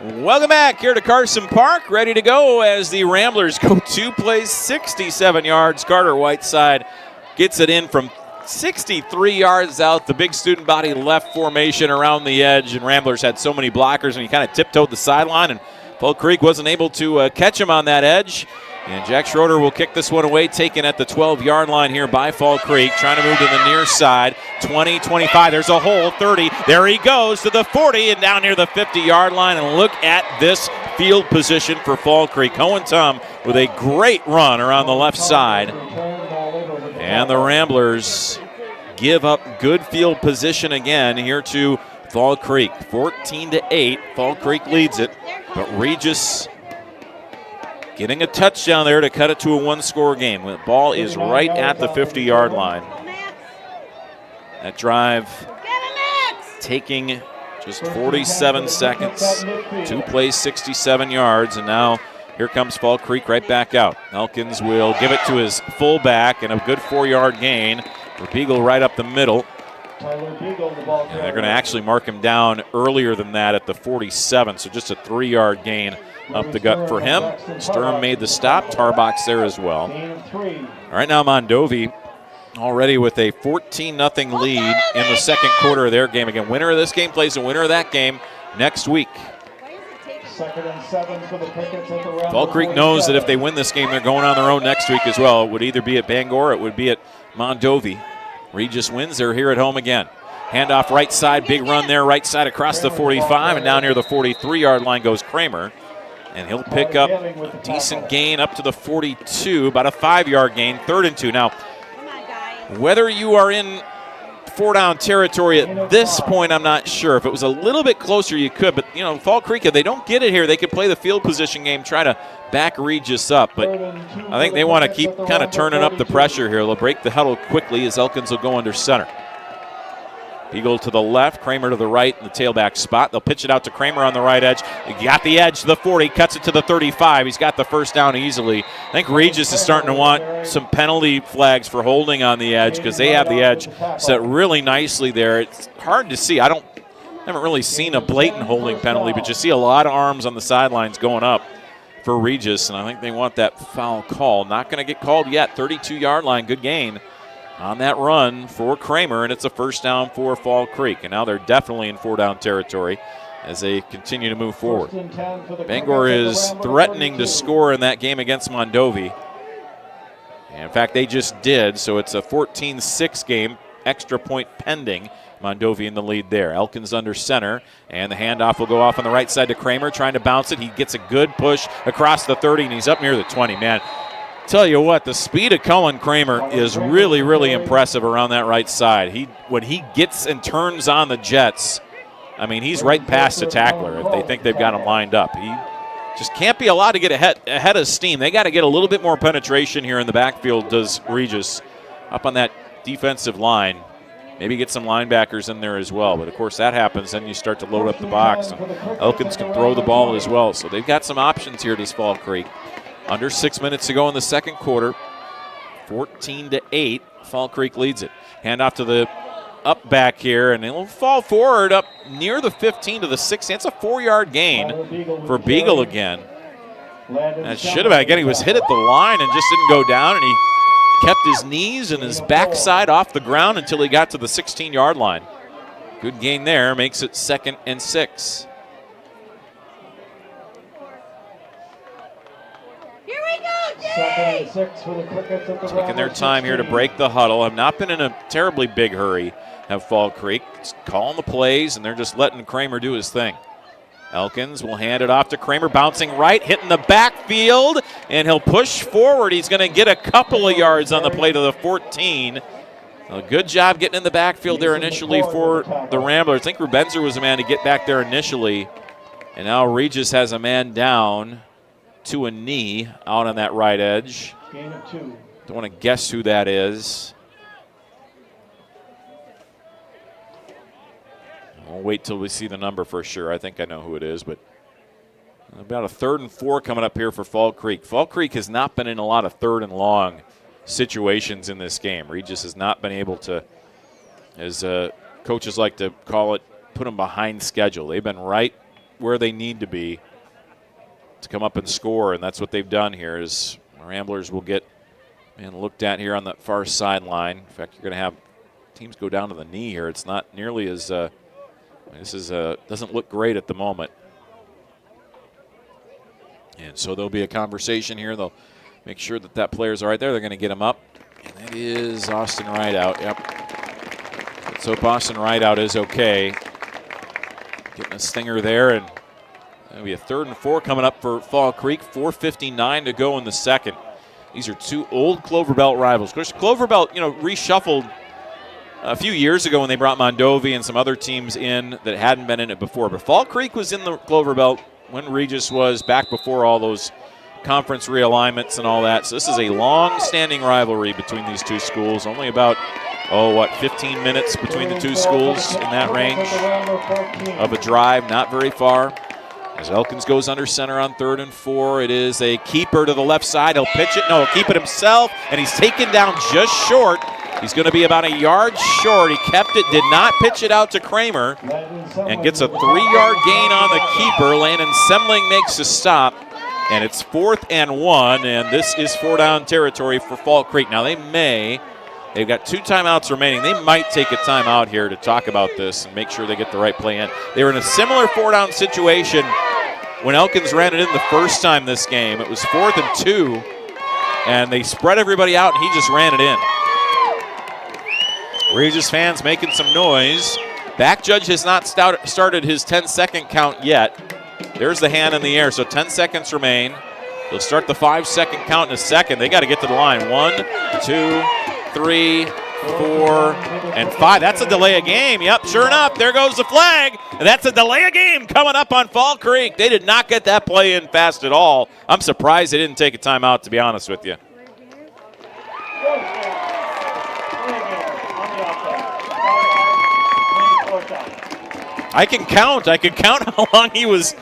Welcome back here to Carson Park. Ready to go as the Ramblers go 2 plays, 67 yards. Carter Whiteside gets it in from 63 yards out. The big student body left formation around the edge, and Ramblers had so many blockers, and he kind of tiptoed the sideline, and Fall Creek wasn't able to catch him on that edge. And Jack Schroeder will kick this one away, taken at the 12-yard line here by Fall Creek, trying to move to the near side. 20, 25, there's a hole, 30. There he goes to the 40 and down near the 50-yard line. And look at this field position for Fall Creek. Cohen Tum with a great run around the left side. And the Ramblers give up good field position again here to Fall Creek. 14-8, Fall Creek leads it, but Regis getting a touchdown there to cut it to a one-score game. The ball is right at the 50-yard line. That drive taking just 47 seconds. 2 plays, 67 yards, and now here comes Fall Creek right back out. Elkins will give it to his fullback, and a good 4-yard gain for Beagle right up the middle. And they're going to actually mark him down earlier than that at the 47, so just a 3-yard gain up the gut for him. Sturm made the stop. Tarbox there as well. All right, now Mondovi already with a 14-0 lead in the second quarter of their game. Again, winner of this game plays the winner of that game next week. Fall Creek knows that if they win this game, they're going on their own next week as well. It would either be at Bangor, it would be at Mondovi. Regis wins, they're here at home again. Handoff right side, big run there, right side across the 45, and down near the 43-yard line goes Kramer. And he'll pick up a decent gain up to the 42, about a 5-yard gain, 3rd and 2. Now, whether you are in 4-down territory at this point, I'm not sure. If it was a little bit closer, you could. But, you know, Fall Creek, if they don't get it here, they could play the field position game, try to back Regis up. But I think they want to keep kind of turning up the pressure here. They'll break the huddle quickly as Elkins will go under center. Beagle to the left, Kramer to the right in the tailback spot. They'll pitch it out to Kramer on the right edge. He got the edge to the 40, cuts it to the 35. He's got the first down easily. I think Regis is starting to want some penalty flags for holding on the edge because they have the edge set really nicely there. It's hard to see. I haven't really seen a blatant holding penalty, but you see a lot of arms on the sidelines going up for Regis, and I think they want that foul call. Not going to get called yet. 32-yard line, good gain on that run for Kramer, and it's a first down for Fall Creek. And now they're definitely in 4-down territory as they continue to move forward. Bangor is threatening to score in that game against Mondovi. In fact, they just did, so it's a 14-6 game, extra point pending. Mondovi in the lead there. Elkins under center, and the handoff will go off on the right side to Kramer, trying to bounce it. He gets a good push across the 30, and he's up near the 20. Man, tell you what, the speed of Cullen Kramer is really, really impressive around that right side. When he gets and turns on the Jets, I mean, he's right past the tackler if they think they've got him lined up. He just can't be allowed to get ahead of steam. They got to get a little bit more penetration here in the backfield, does Regis, up on that defensive line. Maybe get some linebackers in there as well. But, of course, that happens. Then you start to load up the box. And Elkins can throw the ball as well. So they've got some options here, does Fall Creek. Under 6 minutes to go in the second quarter. 14-8. Fall Creek leads it. Hand off to the up back here. And it'll fall forward up near the 15 to the 16. It's a 4-yard gain for Beagle again. That should have been. Again, he was hit at the line and just didn't go down. And he kept his knees and his backside off the ground until he got to the 16-yard line. Good gain there, makes it 2nd and 6. Here we go, Jay! 2nd and 6 for the Crickets at the Taking their time here to break the huddle. Have not been in a terribly big hurry, have Fall Creek. Just calling the plays, and they're just letting Kramer do his thing. Elkins will hand it off to Kramer, bouncing right, hitting the backfield, and he'll push forward. He's going to get a couple of yards on the play to the 14. A good job getting in the backfield there initially for the Ramblers. I think Rubenzer was the man to get back there initially. And now Regis has a man down to a knee out on that right edge. Gain of 2. Don't want to guess who that is. We'll wait till we see the number for sure. I think I know who it is, but about a 3rd and 4 coming up here for Fall Creek. Fall Creek has not been in a lot of 3rd and long situations in this game. Regis has not been able to, as coaches like to call it, put them behind schedule. They've been right where they need to be to come up and score, and that's what they've done here. Is Ramblers will get looked at here on the far sideline. In fact, you're going to have teams go down to the knee here. It's not nearly as doesn't look great at the moment. And so there'll be a conversation here. They'll make sure that player's all right there. They're going to get him up. And that is Austin Rideout. Yep. Let's hope Austin Rideout is okay. Getting a stinger there, and it'll be a 3rd and 4 coming up for Fall Creek. 4:59 to go in the second. These are two old Clover Belt rivals. Of course, Clover Belt, reshuffled a few years ago when they brought Mondovi and some other teams in that hadn't been in it before. But Fall Creek was in the Clover Belt when Regis was, back before all those conference realignments and all that. So this is a long-standing rivalry between these two schools. Only about, 15 minutes between the two schools in that range of a drive. Not very far. As Elkins goes under center on 3rd and 4, it is a keeper to the left side. He'll pitch it. No, he'll keep it himself, and he's taken down just short. He's going to be about a yard short. He kept it, did not pitch it out to Kramer, and gets a 3-yard gain on the keeper. Landon Semling makes a stop, and it's 4th and 1, and this is 4-down territory for Fall Creek. Now they've got 2 timeouts remaining. They might take a timeout here to talk about this and make sure they get the right play in. They were in a similar 4-down situation when Elkins ran it in the first time this game. It was 4th and 2, and they spread everybody out, and he just ran it in. Regis fans making some noise. Back judge has not started his 10-second count yet. There's the hand in the air, so 10 seconds remain. They'll start the 5-second count in a second. They got to get to the line. 1, 2, 3, 4, and 5. That's a delay of game. Yep, sure enough, there goes the flag. And that's a delay of game coming up on Fall Creek. They did not get that play in fast at all. I'm surprised they didn't take a timeout, to be honest with you. I can count how long he was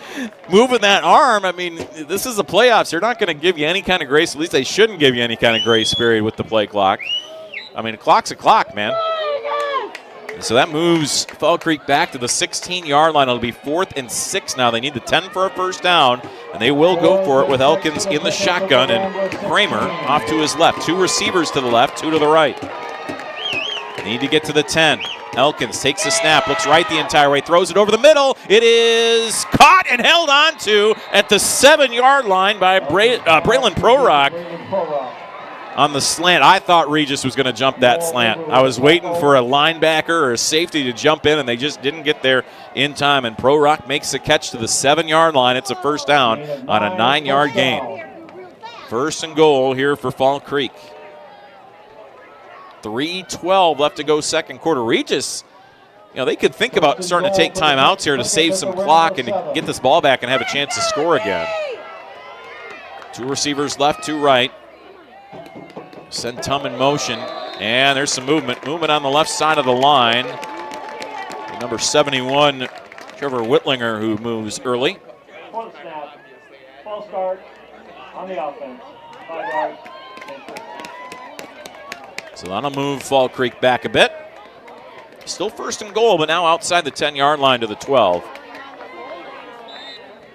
moving that arm. I mean, this is the playoffs. They're not going to give you any kind of grace. At least they shouldn't give you any kind of grace period with the play clock. I mean, a clock's a clock, man. And so that moves Fall Creek back to the 16-yard line. It'll be 4th and 6 now. They need the 10 for a first down, and they will go for it with Elkins in the shotgun and Kramer off to his left. 2 receivers to the left, 2 to the right. Need to get to the 10. Elkins takes the snap, looks right the entire way, throws it over the middle. It is caught and held on to at the 7-yard line by Braylon Prorock. on the slant. I thought Regis was going to jump that slant. I was waiting for a linebacker or a safety to jump in, and they just didn't get there in time. And Pro Rock makes the catch to the 7-yard line. It's a first down on a 9-yard gain. First and goal here for Fall Creek. 3:12 left to go second quarter. Regis, they could think about starting to take timeouts here to save some clock and to get this ball back and have a chance to score again. 2 receivers left, 2 right. Send Tum in motion, and there's some movement. Movement on the left side of the line. Number 71, Trevor Whitlinger, who moves early. Before the snap, false start on the offense, 5 yards. So that'll move Fall Creek back a bit. Still first and goal, but now outside the 10-yard line to the 12.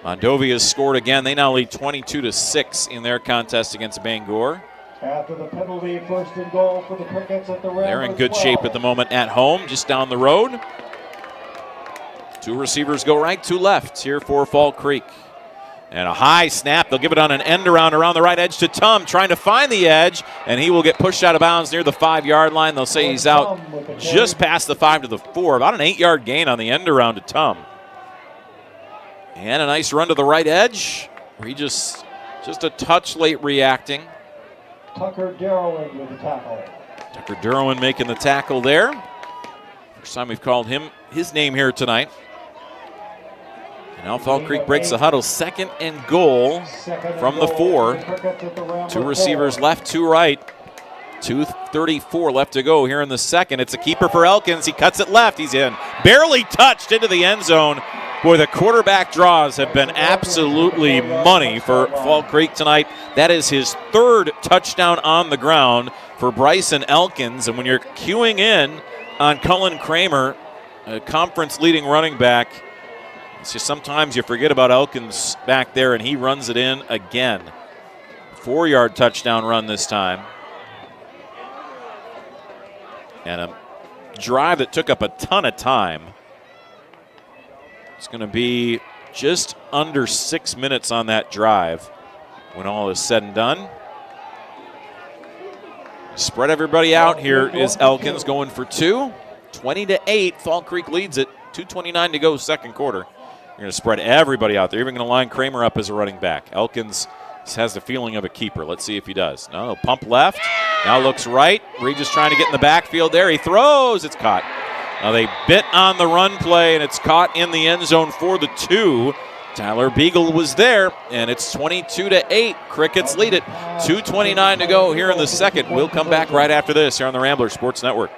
Mondovi has scored again. They now lead 22-6 in their contest against Bangor. After the penalty, first and goal for the Crickets at the Ramblers. They're in good shape at the moment at home, just down the road. 2 receivers go right, 2 left here for Fall Creek. And a high snap. They'll give it on an end around the right edge to Tum, trying to find the edge, and he will get pushed out of bounds near the 5-yard line. They'll say he's out just past the 5 to the 4. About an 8-yard gain on the end around to Tum. And a nice run to the right edge. Regis just a touch late reacting. Tucker Darrowin with the tackle. Tucker Darrowin making the tackle there. First time we've called his name here tonight. And now Fall Creek breaks the huddle. Second and goal from the 4. 2 receivers left, 2 right. 2:34 left to go here in the second. It's a keeper for Elkins. He cuts it left. He's in. Barely touched into the end zone. Boy, the quarterback draws have been absolutely money for Fall Creek tonight. That is his 3rd touchdown on the ground for Bryson Elkins. And when you're queuing in on Cullen Kramer, a conference-leading running back, it's just sometimes you forget about Elkins back there, and he runs it in again. 4-yard touchdown run this time. And a drive that took up a ton of time. It's going to be just under 6 minutes on that drive when all is said and done. Spread everybody out. Here is Elkins going for 2. 20-8. Fall Creek leads it. 2:29 to go second quarter. You're going to spread everybody out there. You're even going to line Kramer up as a running back. Elkins has the feeling of a keeper. Let's see if he does. No, pump left. Now looks right. Regis trying to get in the backfield there. He throws. It's caught. Now they bit on the run play, and it's caught in the end zone for the 2. Tyler Beagle was there, and it's 22-8. Crickets lead it. 2:29 to go here in the second. We'll come back right after this here on the Ramblers Sports Network.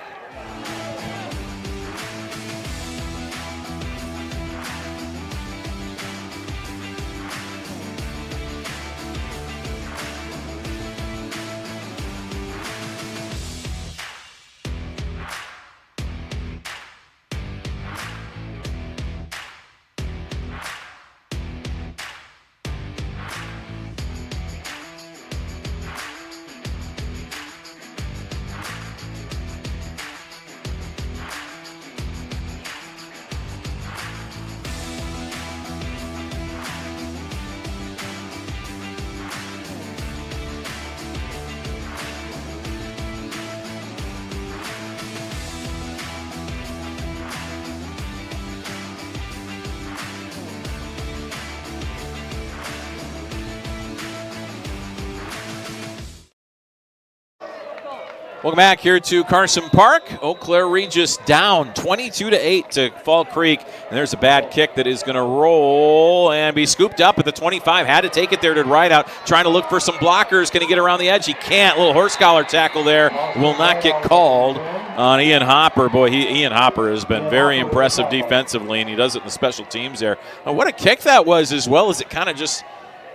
Welcome back here to Carson Park. Eau Claire Regis down 22-8 to Fall Creek. And there's a bad kick that is going to roll and be scooped up at the 25. Had to take it there to right out. Trying to look for some blockers. Can he get around the edge? He can't. A little horse collar tackle there. Will not get called on Ian Hopper. Boy, Ian Hopper has been very impressive defensively, and he does it in the special teams there. What a kick that was, as well as it kind of just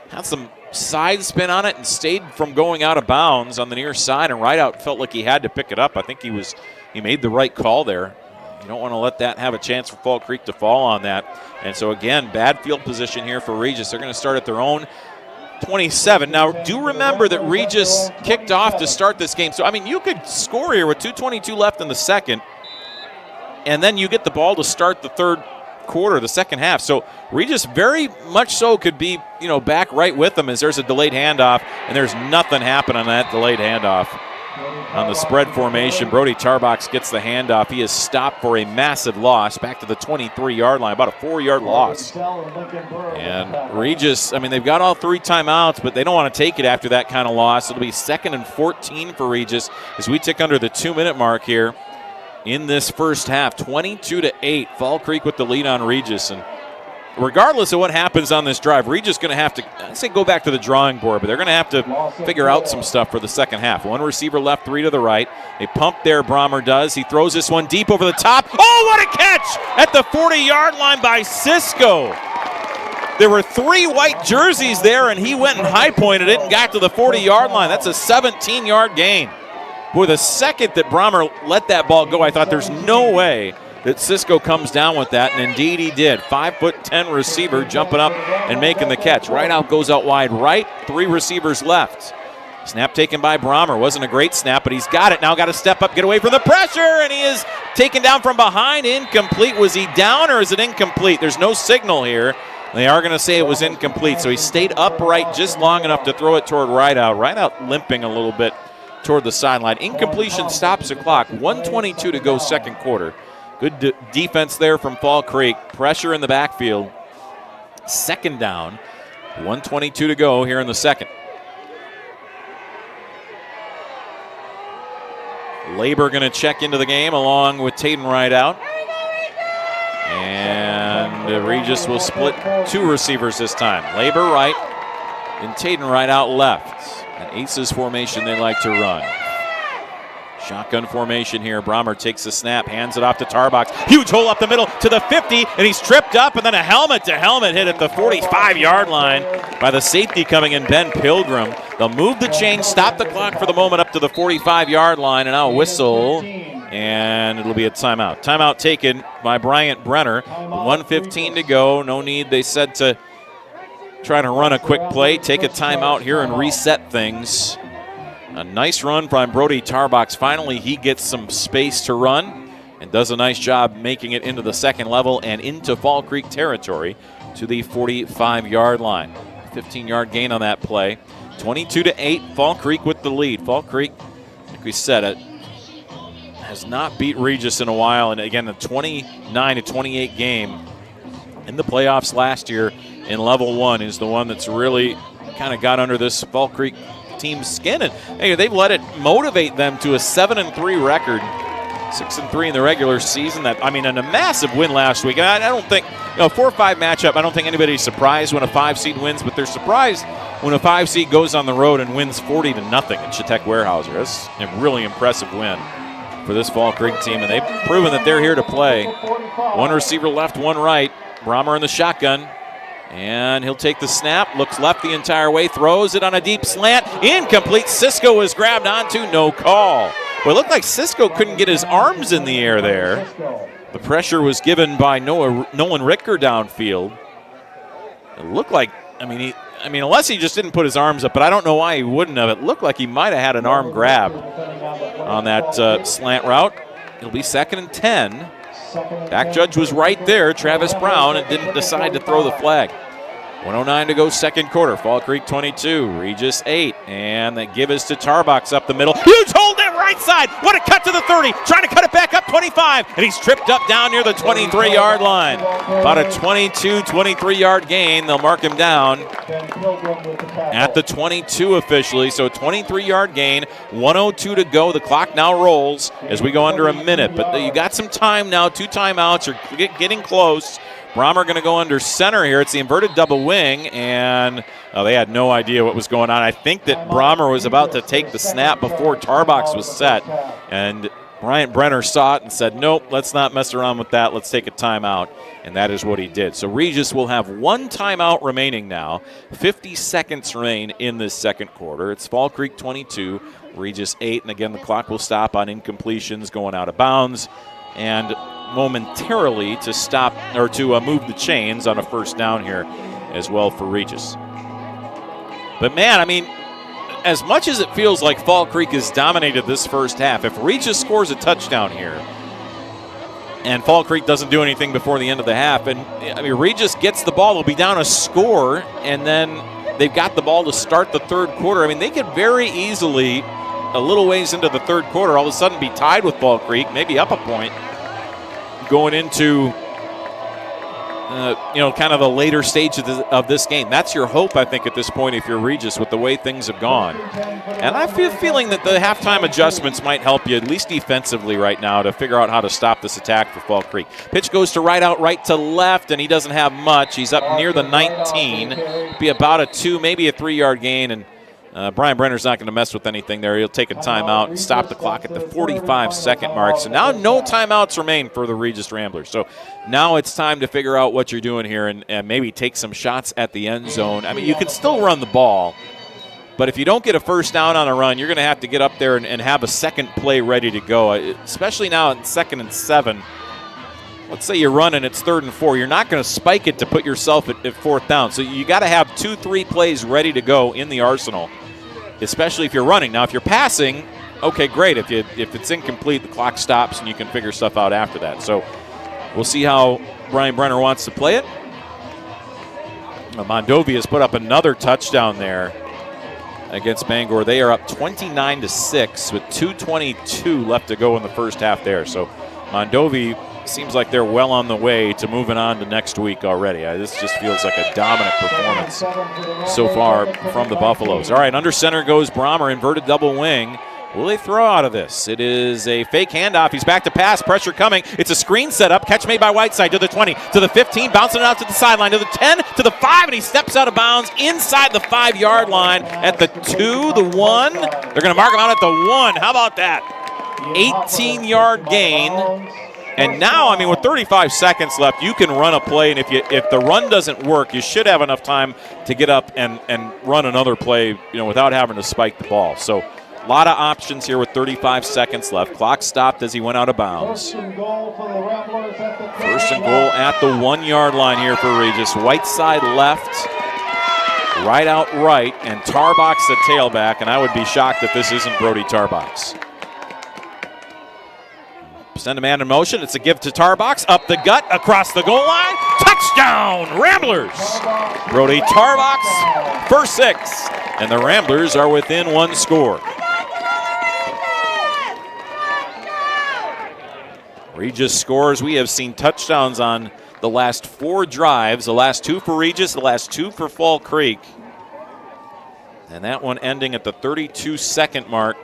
had some side spin on it and stayed from going out of bounds on the near side, and Rideout felt like he had to pick it up. I think he made the right call there. You don't want to let that have a chance for Fall Creek to fall on that. And so again, bad field position here for Regis. They're going to start at their own 27. Now, do remember that Regis kicked off to start this game. So, I mean, you could score here with 2:22 left in the second, and then you get the ball to start the third quarter, the second half. So Regis very much so could be, back right with them as there's a delayed handoff, and there's nothing happening on that delayed handoff. On the spread formation, Brody Tarbox gets the handoff. He is stopped for a massive loss back to the 23-yard line, about a 4-yard loss. And Regis, they've got all 3 timeouts, but they don't want to take it after that kind of loss. It'll be 2nd and 14 for Regis as we tick under the 2-minute mark here in this first half. 22-8, Fall Creek with the lead on Regis. And regardless of what happens on this drive, Regis going to have to, I'd say, go back to the drawing board, but they're going to have to figure out some stuff for the second half. 1 receiver left, 3 to the right. A pump there, Brommer does. He throws this one deep over the top. Oh, what a catch at the 40-yard line by Cisco. There were 3 white jerseys there, and he went and high-pointed it and got to the 40-yard line. That's a 17-yard gain. Boy, the second that Brommer let that ball go, I thought there's no way that Cisco comes down with that, and indeed he did. 5'10" receiver jumping up and making the catch. Right out goes out wide right, 3 receivers left. Snap taken by Brommer. Wasn't a great snap, but he's got it. Now got to step up, get away from the pressure, and he is taken down from behind. Incomplete. Was he down or is it incomplete? There's no signal here. They are going to say it was incomplete, so he stayed upright just long enough to throw it toward right out limping a little bit toward the sideline. Incompletion stops the clock. 1:22 to go second quarter. Good defense there from Fall Creek. Pressure in the backfield. Second down. 1:22 to go here in the second. Labor going to check into the game along with Taden Wright out. And Regis will split 2 receivers this time. Labor right and Taden Wright out left. An Aces formation they like to run. Shotgun formation here. Brommer takes the snap, hands it off to Tarbox. Huge hole up the middle to the 50, and he's tripped up, and then a helmet-to-helmet hit at the 45-yard line by the safety coming in, Ben Pilgrim. They'll move the chain, stop the clock for the moment up to the 45-yard line, and now a whistle, and it'll be a timeout. Timeout taken by Bryant Brenner. 1:15 to go. No need, they said, to try to run a quick play. Take a timeout here and reset things. A nice run by Brody Tarbox. Finally, he gets some space to run and does a nice job making it into the second level and into Fall Creek territory to the 45-yard line. 15-yard gain on that play. 22-8, Fall Creek with the lead. Fall Creek, like we said, it has not beat Regis in a while. And again, a 29-28 game in the playoffs last year in level 1 is the one that's really kind of got under this Fall Creek team's skin, and hey, they've let it motivate them to a 7-3 record, 6-3 in the regular season. And a massive win last week. And I don't think, 4-5 matchup, I don't think anybody's surprised when a 5 seed wins, but they're surprised when a 5 seed goes on the road and wins 40-0 at Chautauqua Weyerhaeuser. That's a really impressive win for this Fall Creek team, and they've proven that they're here to play. 1 receiver left, 1 right. Brommer in the shotgun. And he'll take the snap, looks left the entire way, throws it on a deep slant. Incomplete. Cisco was grabbed onto, no call. Well, it looked like Cisco couldn't get his arms in the air there. The pressure was given by Nolan Ricker downfield. It looked like, unless he just didn't put his arms up, but I don't know why he wouldn't have. It looked like he might have had an arm grab on that slant route. It'll be 2nd and 10. Back judge was right there, Travis Brown, and didn't decide to throw the flag. 1:09 to go second quarter. Fall Creek 22, Regis 8, and the give is to Tarbox up the middle. Huge hold that right side. What a cut to the 30. Trying to cut it back up 25, and he's tripped up down near the 23-yard line. About a 22, 23-yard gain. They'll mark him down at the 22 officially. So a 23-yard gain. 1:02 to go. The clock now rolls as we go under a minute. But you got some time now. 2 timeouts. You're getting close. Brommer going to go under center here. It's the inverted double wing, and they had no idea what was going on. I think that Brommer was about to take the snap before Tarbox was set, and Bryant Brenner saw it and said, nope, let's not mess around with that. Let's take a timeout, and that is what he did. So Regis will have 1 timeout remaining now. 50 seconds remain in this second quarter. It's Fall Creek 22, Regis 8, and again, the clock will stop on incompletions going out of bounds, and momentarily to stop or to move the chains on a first down here as well for Regis. But man, as much as it feels like Fall Creek has dominated this first half, if Regis scores a touchdown here, And Fall Creek doesn't do anything before the end of the half. And I mean, Regis gets the ball, they'll be down a score, and then they've got the ball to start the third quarter. I mean, they could very easily, a little ways into the third quarter, all of a sudden be tied with Fall Creek, maybe up a point, going into kind of the later stage of this game. That's your hope, I think, at this point if you're Regis with the way things have gone. And I feel feeling that the halftime adjustments might help you, at least defensively right now, to figure out how to stop this attack for Fall Creek. Pitch goes to right out, right to left, and he doesn't have much. He's up near the 19. Be about a 2, maybe a 3-yard gain, and Brian Brenner's not going to mess with anything there. He'll take a timeout and stop the clock at the 45-second mark. So now no timeouts remain for the Regis Ramblers. So now it's time to figure out what you're doing here and maybe take some shots at the end zone. I mean, you can still run the ball, but if you don't get a first down on a run, you're going to have to get up there and have a second play ready to go, especially now in 2nd and 7. Let's say you're running, it's 3rd and 4. You're not going to spike it to put yourself at 4th down. So you got to have 2-3 plays ready to go in the arsenal, especially if you're running. Now, if you're passing, okay, great. If it's incomplete, the clock stops and you can figure stuff out after that. So we'll see how Brian Brenner wants to play it. Mondovi has put up another touchdown there against Bangor. They are up 29-6 with 2:22 left to go in the first half there. So Mondovi seems like they're well on the way to moving on to next week already. This just feels like a dominant performance so far from the Buffaloes. All right, under center goes Brommer, inverted double wing. Will they throw out of this? It is a fake handoff. He's back to pass. Pressure coming. It's a screen set up. Catch made by Whiteside to the 20, to the 15, bouncing it out to the sideline, to the 10, to the 5, and he steps out of bounds inside the 5-yard line at the 2, the 1. They're going to mark him out at the 1. How about that? 18-yard gain. And now, I mean, with 35 seconds left, you can run a play, and if the run doesn't work, you should have enough time to get up and run another play, without having to spike the ball. So a lot of options here with 35 seconds left. Clock stopped as he went out of bounds. First and goal at the 1-yard line here for Regis. Whiteside left, right out right, and Tarbox the tailback, and I would be shocked if this isn't Brody Tarbox. Send a man in motion. It's a give to Tarbox. Up the gut, across the goal line. Touchdown, Ramblers! Brody Tarbox, first 6. And the Ramblers are within 1 score. Regis scores. We have seen touchdowns on the last 4 drives. The last 2 for Regis, the last 2 for Fall Creek. And that one ending at the 32-second mark.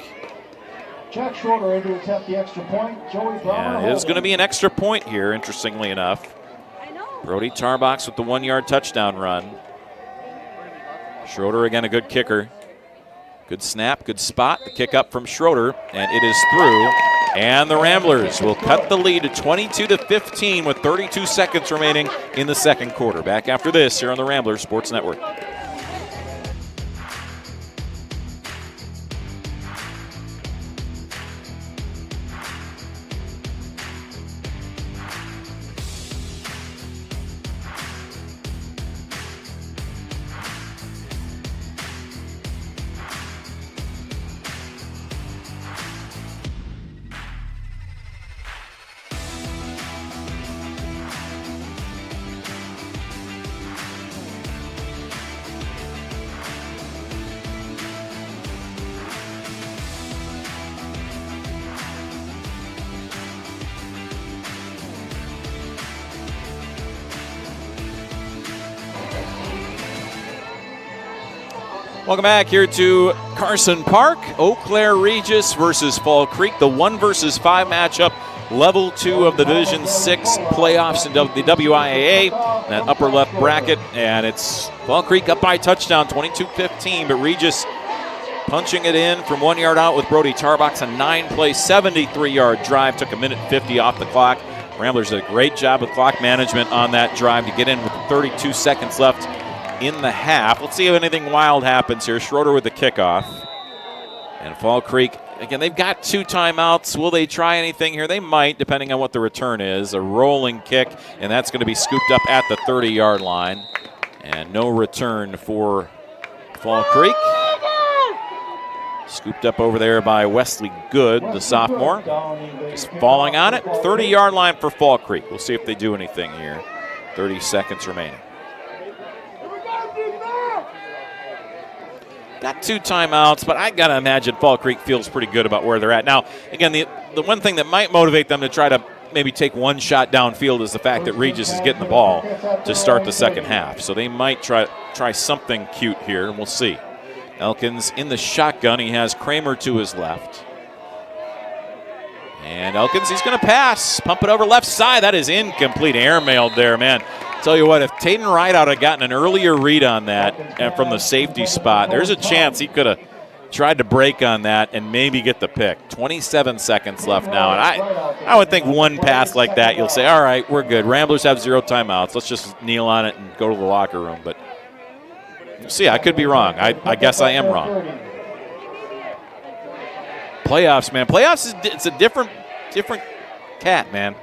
Jack Schroeder in to attempt the extra point. Joey Brown. Yeah, it is going to be an extra point here, interestingly enough. Brody Tarbox with the 1-yard touchdown run. Schroeder again, a good kicker. Good snap, good spot. The kick up from Schroeder, and it is through. And the Ramblers will cut the lead to 22-15 with 32 seconds remaining in the second quarter. Back after this here on the Ramblers Sports Network. Welcome back here to Carson Park. Eau Claire Regis versus Fall Creek, the 1 versus 5 matchup, level 2 of the Division 6 playoffs in the WIAA, that upper left bracket, and it's Fall Creek up by a touchdown, 22-15, but Regis punching it in from 1 yard out with Brody Tarbox, a 9-play, 73-yard drive, took 1:50 off the clock. Ramblers did a great job with clock management on that drive to get in with 32 seconds left in the half. Let's see if anything wild happens here. Schroeder with the kickoff. And Fall Creek, again, they've got 2 timeouts. Will they try anything here? They might, depending on what the return is. A rolling kick, and that's going to be scooped up at the 30-yard line. And no return for Fall Creek. Scooped up over there by Wesley Good, the sophomore. Just falling on it. 30-yard line for Fall Creek. We'll see if they do anything here. 30 seconds remaining. Got 2 timeouts, but I got to imagine Fall Creek feels pretty good about where they're at. Now, again, the one thing that might motivate them to try to maybe take one shot downfield is the fact that Regis is getting the ball to start the second half. So they might try something cute here, and we'll see. Elkins in the shotgun. He has Kramer to his left. And Elkins, he's going to pass. Pump it over left side. That is incomplete. Airmailed there, man. Tell you what, if Taden Rideout had gotten an earlier read on that and from the safety spot, there's a chance he could have tried to break on that and maybe get the pick. 27 seconds left now. And I would think one pass like that, you'll say, all right, we're good. Ramblers have 0 timeouts. Let's just kneel on it and go to the locker room. But see, I could be wrong. I guess I am wrong. Playoffs, man. Playoffs, it's a different cat, man.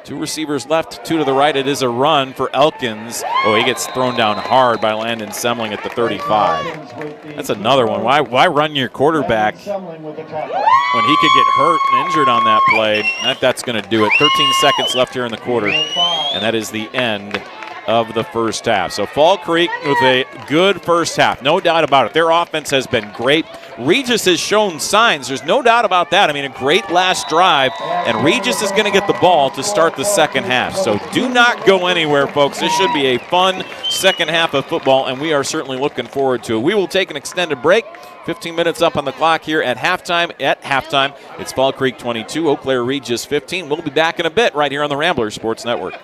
2 receivers left, 2 to the right. It is a run for Elkins. Oh, he gets thrown down hard by Landon Semling at the 35. That's another one. Why run your quarterback when he could get hurt and injured on that play? That's going to do it. 13 seconds left here in the quarter, and that is the end of the first half. So Fall Creek with a good first half, no doubt about it. Their offense has been great. Regis has shown signs. There's no doubt about that. I mean, a great last drive, and Regis is going to get the ball to start the second half. So do not go anywhere, folks. This should be a fun second half of football, and we are certainly looking forward to it. We will take an extended break. 15 minutes up on the clock here at halftime. It's Fall Creek 22, Eau Claire Regis 15. We'll be back in a bit right here on the Ramblers Sports Network.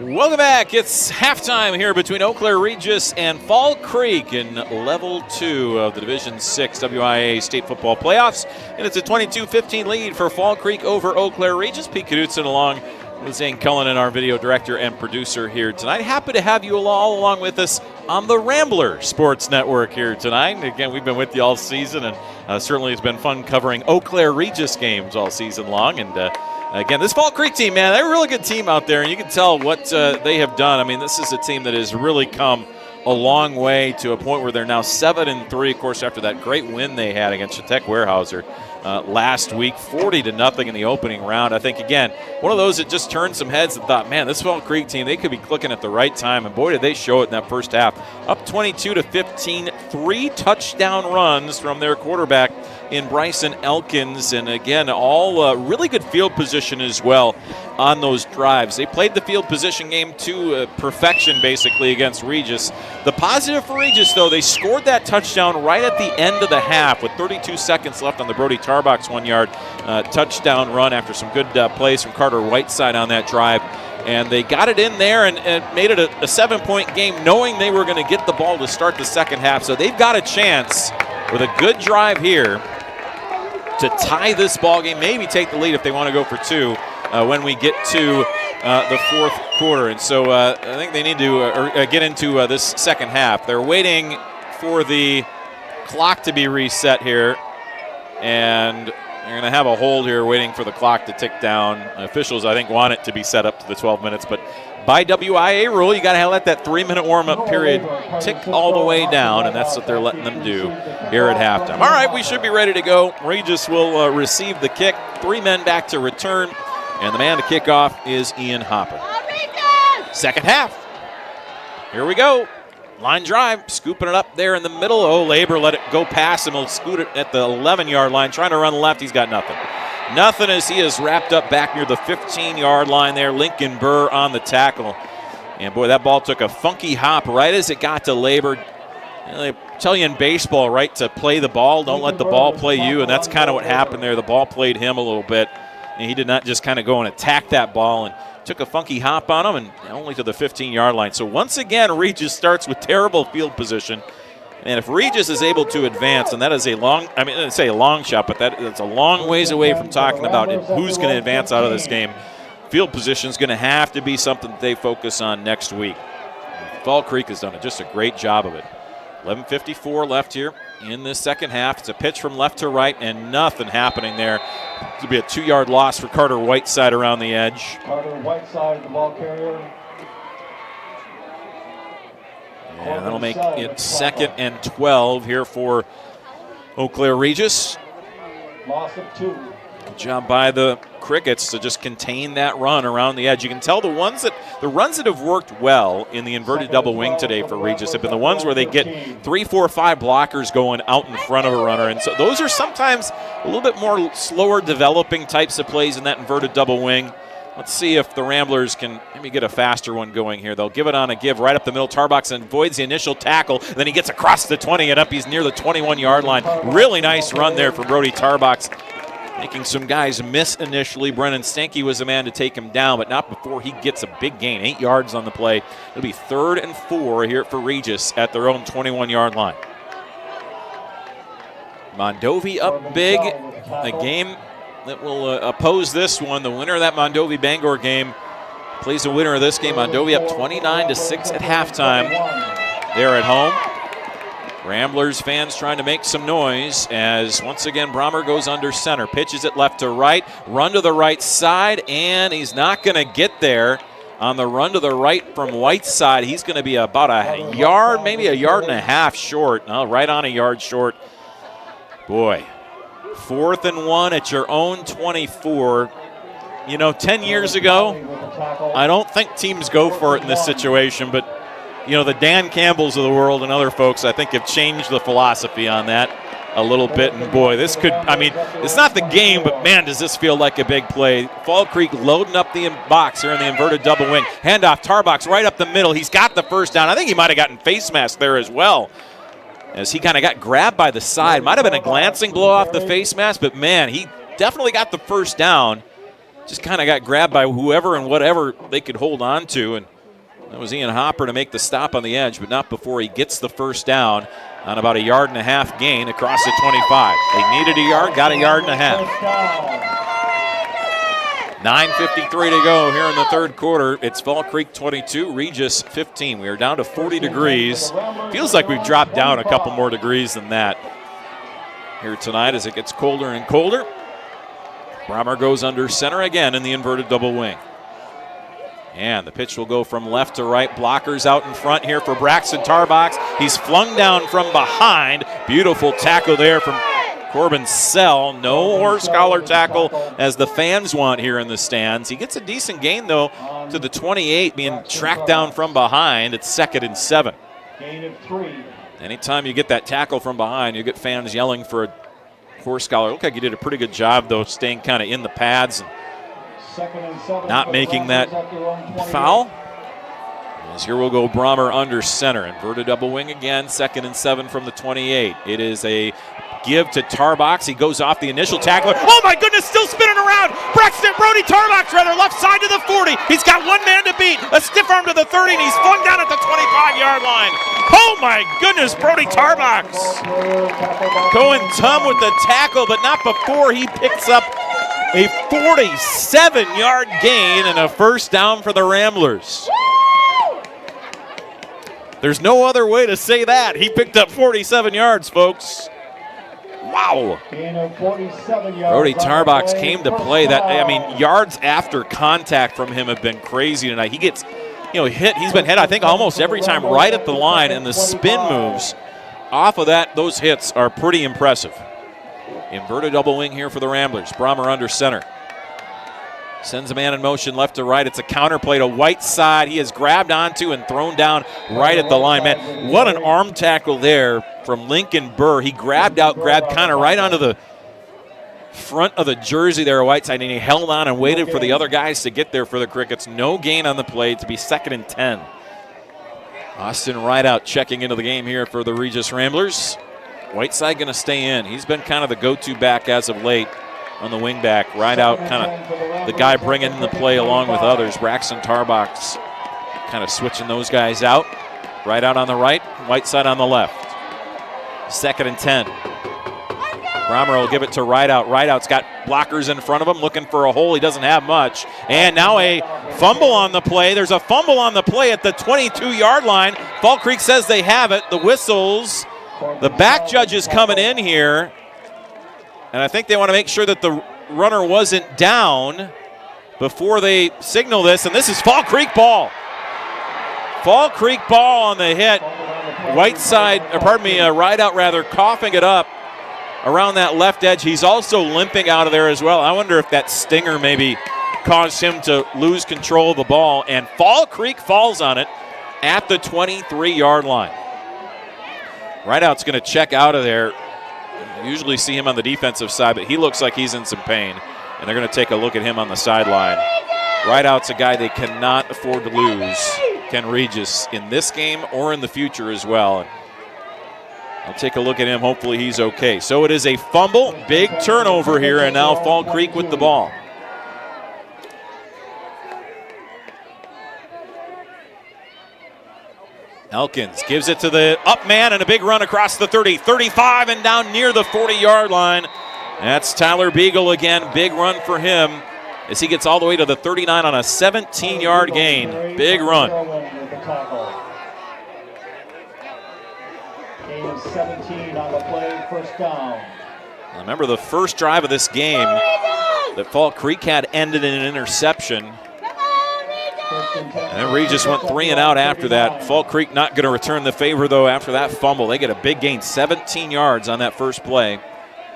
Welcome back. It's halftime here between Eau Claire Regis and Fall Creek in Level 2 of the Division 6 WIAA State Football Playoffs. And it's a 22-15 lead for Fall Creek over Eau Claire Regis. Pete Knudsen along with Zane Cullinan, our video director and producer here tonight. Happy to have you all along with us on the Ramblers Sports Network here tonight. Again, we've been with you all season, and certainly it's been fun covering Eau Claire Regis games all season long. And again, this Fall Creek team, man, they're a really good team out there, and you can tell what they have done. I mean, this is a team that has really come a long way to a point where they're now 7-3, of course, after that great win they had against Chautauqua Weyerhaeuser last week, 40-0 in the opening round. I think, again, one of those that just turned some heads and thought, man, this Fall Creek team, they could be clicking at the right time, and boy, did they show it in that first half. Up 22-15, 3 touchdown runs from their quarterback in Bryson Elkins, and again, all really good field position as well on those drives. They played the field position game to perfection, basically, against Regis. The positive for Regis, though, they scored that touchdown right at the end of the half with 32 seconds left on the Brody Tarbox 1-yard touchdown run after some good plays from Carter Whiteside on that drive. And they got it in there and made it a 7-point game, knowing they were going to get the ball to start the second half. So they've got a chance with a good drive here to tie this ball game, maybe take the lead if they want to go for 2 when we get to the fourth quarter. And so I think they need to get into this second half. They're waiting for the clock to be reset here, and they're going to have a hold here waiting for the clock to tick down. Officials, I think, want it to be set up to the 12 minutes, but by WIA rule, you got to let that 3-minute warm-up period tick all the way down, and that's what they're letting them do here at halftime. All right, we should be ready to go. Regis will receive the kick. 3 men back to return, and the man to kick off is Ian Hopper. Second half. Here we go. Line drive, scooping it up there in the middle. Oh, Labor let it go past him. He'll scoot it at the 11-yard line. Trying to run left, he's got nothing. Nothing as he is wrapped up back near the 15-yard line there. Lincoln Burr on the tackle. And, boy, that ball took a funky hop right as it got to Labor. You know, they tell you in baseball, right, to play the ball. Don't let the ball play you, and that's kind of what happened there. The ball played him a little bit, and he did not just kind of go and attack that ball, and took a funky hop on him and only to the 15-yard line. So once again, Regis starts with terrible field position. And if Regis is able to advance, and that is a long, I mean, I'd say a long shot, but that's a long ways away from talking about who's going to advance out of this game. Field position is going to have to be something that they focus on next week. Fall Creek has done just a great job of it. 11:54 left here in this second half. It's a pitch from left to right, and nothing happening there. It'll be a 2-yard loss for Carter Whiteside around the edge. Carter Whiteside, the ball carrier. And that'll make it 2nd and 12 here for Eau Claire Regis. Loss of 2. Good job by the Crickets to just contain that run around the edge. You can tell the runs that have worked well in the inverted double wing today for Regis have been the ones where they get 3, 4, 5 blockers going out in front of a runner. And so those are sometimes a little bit more slower developing types of plays in that inverted double wing. Let's see if the Ramblers can maybe get a faster one going here. They'll give it on a give right up the middle. Tarbox avoids the initial tackle. Then he gets across the 20 and up. He's near the 21-yard line. Really nice run there for Brody Tarbox, making some guys miss initially. Brennan Stanky was the man to take him down, but not before he gets a big gain. 8 yards on the play. It'll be 3rd and 4 here for Regis at their own 21-yard line. Mondovi up big. A game that will oppose this one. The winner of that Mondovi-Bangor game plays the winner of this game. Mondovi up 29-6 at halftime. They're at home. Ramblers fans trying to make some noise as once again Brommer goes under center. Pitches it left to right. Run to the right side, and he's not going to get there on the run to the right from Whiteside. He's going to be about a yard, maybe a yard and a half short. No, right on a yard short. Boy. 4th and 1 at your own 24. You know, 10 years ago, I don't think teams go for it in this situation, but, you know, the Dan Campbells of the world and other folks, I think, have changed the philosophy on that a little bit. And, boy, this could, I mean, it's not the game, but, man, does this feel like a big play. Fall Creek loading up the box here in the inverted double wing. Handoff, Tarbox right up the middle. He's got the first down. I think he might have gotten face mask there as well, as he kind of got grabbed by the side. Might have been a glancing blow off the face mask, but, man, he definitely got the first down. Just kind of got grabbed by whoever and whatever they could hold on to. And That was Ian Hopper to make the stop on the edge, but not before he gets the first down on about a 1.5 gain across the 25. They needed a yard, got a 1.5. 9:53 to go here in the third quarter. It's Fall Creek 22, Regis 15. We are down to 40 degrees. Feels like we've dropped down a couple more degrees than that here tonight as it gets colder and colder. Brommer goes under center again in the inverted double wing. And the pitch will go from left to right. Blockers out in front here for Braxton Tarbox. He's flung down from behind. Beautiful tackle there from Corbin Sell. No horse collar tackle as the fans want here in the stands. He gets a decent gain, though, to the 28, being tracked down from behind. It's 2nd and 7. Gain of 3. Anytime you get that tackle from behind, you get fans yelling for a horse collar. Looked like he did a pretty good job, though, staying kind of in the pads and not making that foul. As here will go Brommer under center. Inverted double wing again, 2nd and 7 from the 28. It is a give to Tarbox. He goes off the initial tackler. Oh my goodness, still spinning around. Brody Tarbox, left side to the 40. He's got one man to beat. A stiff arm to the 30, and he's flung down at the 25-yard line. Oh my goodness, Brody Tarbox going tum with the tackle, but not before he picks up a 47-yard gain and a first down for the Ramblers. There's no other way to say that. He picked up 47 yards, folks. Wow. Brody Tarbox came to play. That, I mean, yards after contact from him have been crazy tonight. He gets, hit. He's been hit, I think, almost every time right at the line, and the spin moves off of that, those hits are pretty impressive. Inverted double wing here for the Ramblers. Brommer under center. Sends a man in motion left to right. It's a counter play to Whiteside. He is grabbed onto and thrown down right at the line. Man, what an arm tackle there from Lincoln Burr. He grabbed kind of right onto the front of the jersey there, Whiteside, and he held on and waited for the other guys to get there for the Crickets. No gain on the play to be 2nd and 10. Austin Rideout checking into the game here for the Regis Ramblers. Whiteside going to stay in. He's been kind of the go-to back as of late on the wing back. Rideout kind of the guy bringing in the play along with others. Braxton Tarbox kind of switching those guys out. Rideout on the right, Whiteside on the left. 2nd and 10. Brommer will give it to Rideout. Rideout's got blockers in front of him looking for a hole. He doesn't have much. And now a fumble on the play. There's a fumble on the play at the 22-yard line. Fall Creek says they have it. The whistles. The back judge is coming in here. And I think they want to make sure that the runner wasn't down before they signal this. And this is Fall Creek ball. Fall Creek ball on the hit. Rideout coughing it up around that left edge. He's also limping out of there as well. I wonder if that stinger maybe caused him to lose control of the ball. And Fall Creek falls on it at the 23-yard line. Rideout's going to check out of there. Usually see him on the defensive side, but he looks like he's in some pain. And they're going to take a look at him on the sideline. Rideout's a guy they cannot afford to lose, Ken Regis, in this game or in the future as well. And I'll take a look at him. Hopefully he's okay. So it is a fumble, big turnover here, and now Fall Creek with the ball. Elkins gives it to the up man and a big run across the 30, 35, and down near the 40-yard line. That's Tyler Beagle again. Big run for him as he gets all the way to the 39 on a 17-yard gain. Big run. Gain of 17 on the play, first down. Remember the first drive of this game that Fall Creek had ended in an interception. And then Regis went 3 and out after that. Fall Creek not going to return the favor, though, after that fumble. They get a big gain, 17 yards on that first play.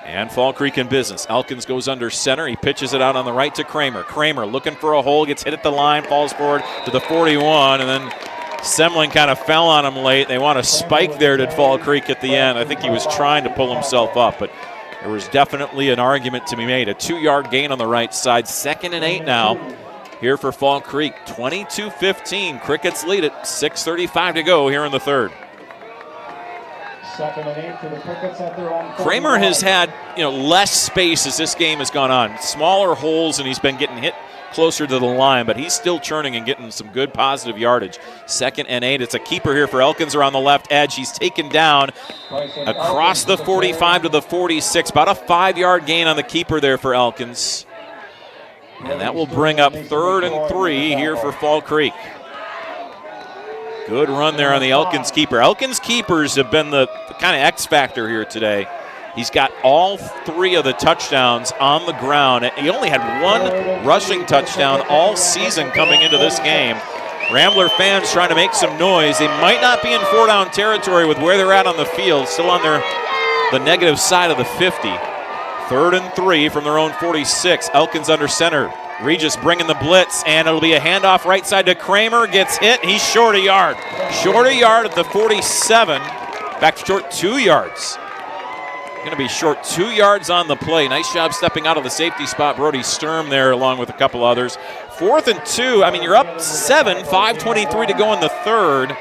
And Fall Creek in business. Elkins goes under center. He pitches it out on the right to Kramer. Kramer looking for a hole, gets hit at the line, falls forward to the 41, and then Semling kind of fell on him late. They want to spike there, did Fall Creek at the end. I think he was trying to pull himself up, but there was definitely an argument to be made. A 2-yard gain on the right side. 2nd and 8 now. Here for Fall Creek, 22-15. Crickets lead it, 6:35 to go here in the third. 2nd and 8 for the Crickets at their own. Kramer has had less space as this game has gone on. Smaller holes, and he's been getting hit closer to the line, but he's still churning and getting some good positive yardage. 2nd and 8. It's a keeper here for Elkins around the left edge. He's taken down across the 45 to the 46. About a 5-yard gain on the keeper there for Elkins. And that will bring up 3rd and 3 here for Fall Creek. Good run there on the Elkins keeper. Elkins keepers have been the kind of X factor here today. He's got all 3 of the touchdowns on the ground. He only had 1 rushing touchdown all season coming into this game. Rambler fans trying to make some noise. They might not be in 4-down territory with where they're at on the field, still on the negative side of the 50. 3rd and 3 from their own 46. Elkins under center. Regis bringing the blitz, and it'll be a handoff right side to Kramer. Gets hit. He's short a yard. Short a yard at the 47. Back short 2 yards. Going to be short 2 yards on the play. Nice job stepping out of the safety spot. Brody Sturm there along with a couple others. 4th and 2. I mean, you're up 7. 5:23 to go in the 3rd.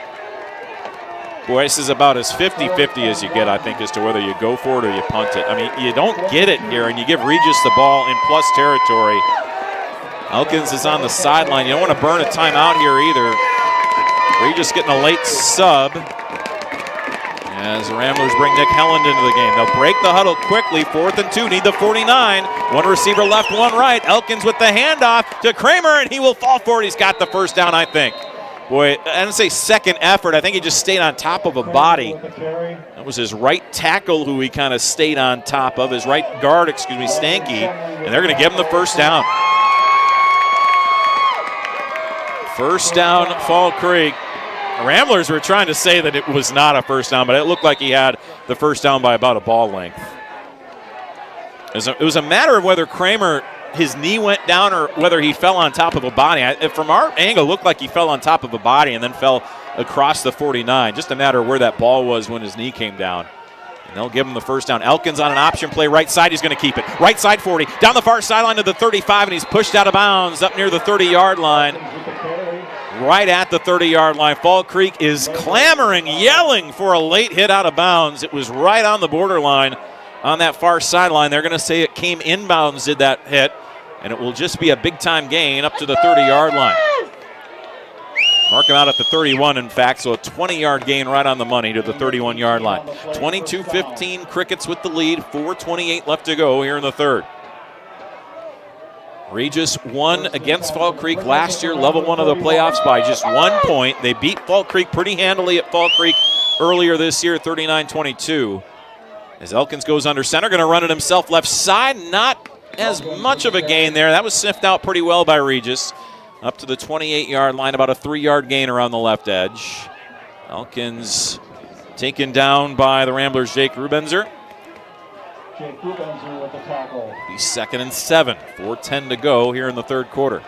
Boy, this is about as 50-50 as you get, I think, as to whether you go for it or you punt it. I mean, you don't get it here, and you give Regis the ball in plus territory. Elkins is on the sideline. You don't want to burn a timeout here either. Regis getting a late sub as the Ramblers bring Nick Helland into the game. They'll break the huddle quickly. 4th and 2, need the 49. 1 receiver left, 1 right. Elkins with the handoff to Kramer, and he will fall for it. He's got the first down, I think. Boy, I didn't say second effort. I think he just stayed on top of a body. That was his right tackle who he kind of stayed on top of, his right guard, Stanky, and they're going to give him the first down. First down, Fall Creek. Ramblers were trying to say that it was not a first down, but it looked like he had the first down by about a ball length. It was a matter of whether Kramer, his knee went down or whether he fell on top of a body. From our angle, it looked like he fell on top of a body and then fell across the 49. Just a matter of where that ball was when his knee came down. And they'll give him the first down. Elkins on an option play right side. He's going to keep it. Right side 40. Down the far sideline to the 35, and he's pushed out of bounds up near the 30-yard line. Right at the 30-yard line. Fall Creek is clamoring, yelling for a late hit out of bounds. It was right on the borderline on that far sideline. They're going to say it came inbounds, did that hit, and it will just be a big-time gain up to the 30-yard line. Mark him out at the 31, in fact, so a 20-yard gain right on the money to the 31-yard line. 22-15, Crickets with the lead, 4:28 left to go here in the 3rd. Regis won against Fall Creek last year, level 1 of the playoffs by just 1 point. They beat Fall Creek pretty handily at Fall Creek earlier this year, 39-22. As Elkins goes under center, going to run it himself left side. Not as much of a gain there. That was sniffed out pretty well by Regis. Up to the 28-yard line, about a 3-yard gain around the left edge. Elkins taken down by the Ramblers' Jake Rubenzer. Jake Rubenzer with the tackle. Be 2nd and 7. 4:10 to go here in the 3rd quarter.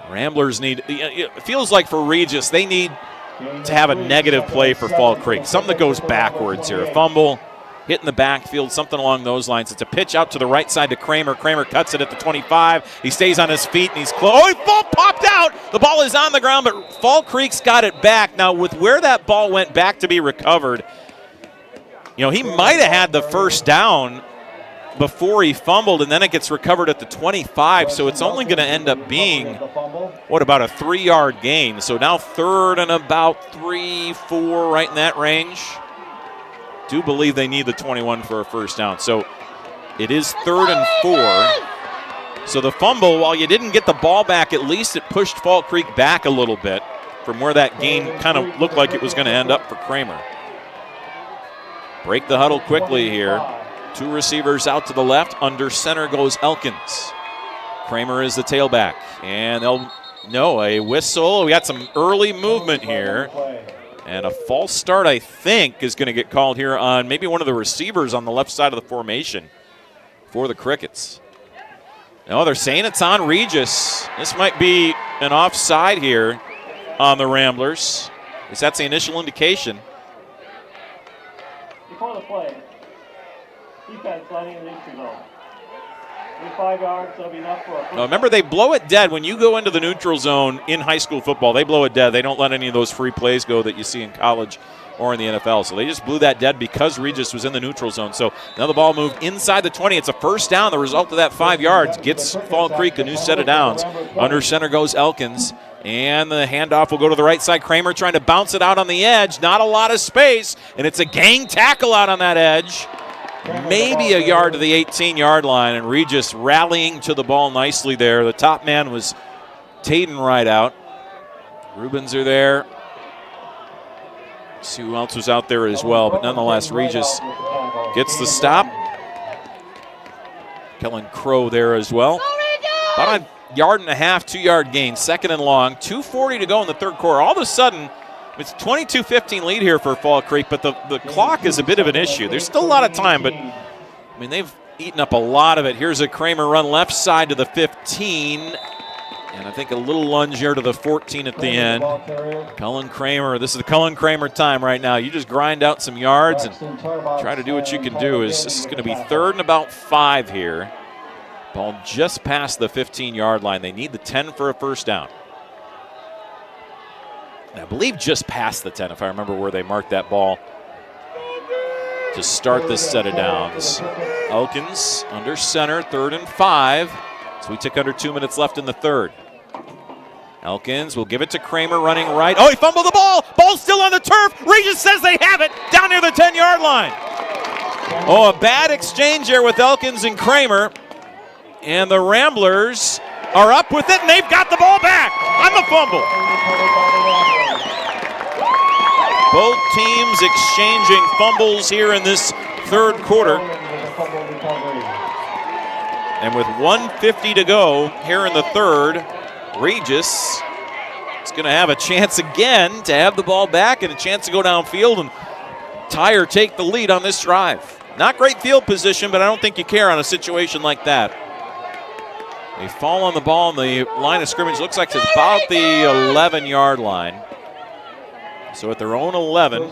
Ramblers need, it feels like for Regis, they need to have a negative play for Fall Creek. Something that goes backwards here. A fumble, hit in the backfield, something along those lines. It's a pitch out to the right side to Kramer. Kramer cuts it at the 25. He stays on his feet, and he's close. Oh, he popped out. The ball is on the ground, but Fall Creek's got it back. Now, with where that ball went back to be recovered, he might have had the first down before he fumbled, and then it gets recovered at the 25, so it's only going to end up being, about a 3-yard gain. So now 3rd and about 3, 4, right in that range. Do believe they need the 21 for a first down. So it is 3rd and 4. So the fumble, while you didn't get the ball back, at least it pushed Fall Creek back a little bit from where that gain kind of looked like it was going to end up for Kramer. Break the huddle quickly here. 2 receivers out to the left. Under center goes Elkins. Kramer is the tailback. And a whistle. We got some early movement here. And a false start, I think, is going to get called here on maybe one of the receivers on the left side of the formation for the Crickets. No, they're saying it's on Regis. This might be an offside here on the Ramblers. At least that's the initial indication. Before the play, defense lining the neutral zone. 5 yards, that'll be enough for a first down. Remember, they blow it dead. When you go into the neutral zone in high school football, they blow it dead. They don't let any of those free plays go that you see in college or in the NFL. So they just blew that dead because Regis was in the neutral zone. So now the ball moved inside the 20. It's a first down. The result of that 5 yards gets Fall Creek a new set of downs. Under center goes Elkins. And the handoff will go to the right side. Kramer trying to bounce it out on the edge. Not a lot of space. And it's a gang tackle out on that edge. Maybe a yard to the 18-yard line. And Regis rallying to the ball nicely there. The top man was Taden right out. Rubens are there. See who else was out there as well. But nonetheless, Regis gets the stop. Kellen Crow there as well. About a yard and a half, 2-yard gain, second and long. 2:40 to go in the third quarter. All of a sudden, it's 22-15 lead here for Fall Creek, but the clock is a bit of an issue. There's still a lot of time, but I mean, they've eaten up a lot of it. Here's a Kramer run left side to the 15. And I think a little lunge here to the 14 at the end. Cullen Kramer, this is the Cullen Kramer time right now. You just grind out some yards and try to do what you can do. This is going to be 3rd and about 5 here. Ball just past the 15-yard line. They need the 10 for a first down. And I believe just past the 10, if I remember where they marked that ball to start this set of downs. Elkins under center, 3rd and 5. So we took under 2 minutes left in the third. Elkins will give it to Kramer running right. Oh, he fumbled the ball. Ball's still on the turf. Regis says they have it down near the 10-yard line. Oh, a bad exchange here with Elkins and Kramer. And the Ramblers are up with it, and they've got the ball back on the fumble. Both teams exchanging fumbles here in this third quarter. And with 1:50 to go here in the third, Regis is going to have a chance again to have the ball back and a chance to go downfield and tie or take the lead on this drive. Not great field position, but I don't think you care on a situation like that. They fall on the ball, and the line of scrimmage looks like it's about the 11-yard line. So at their own 11.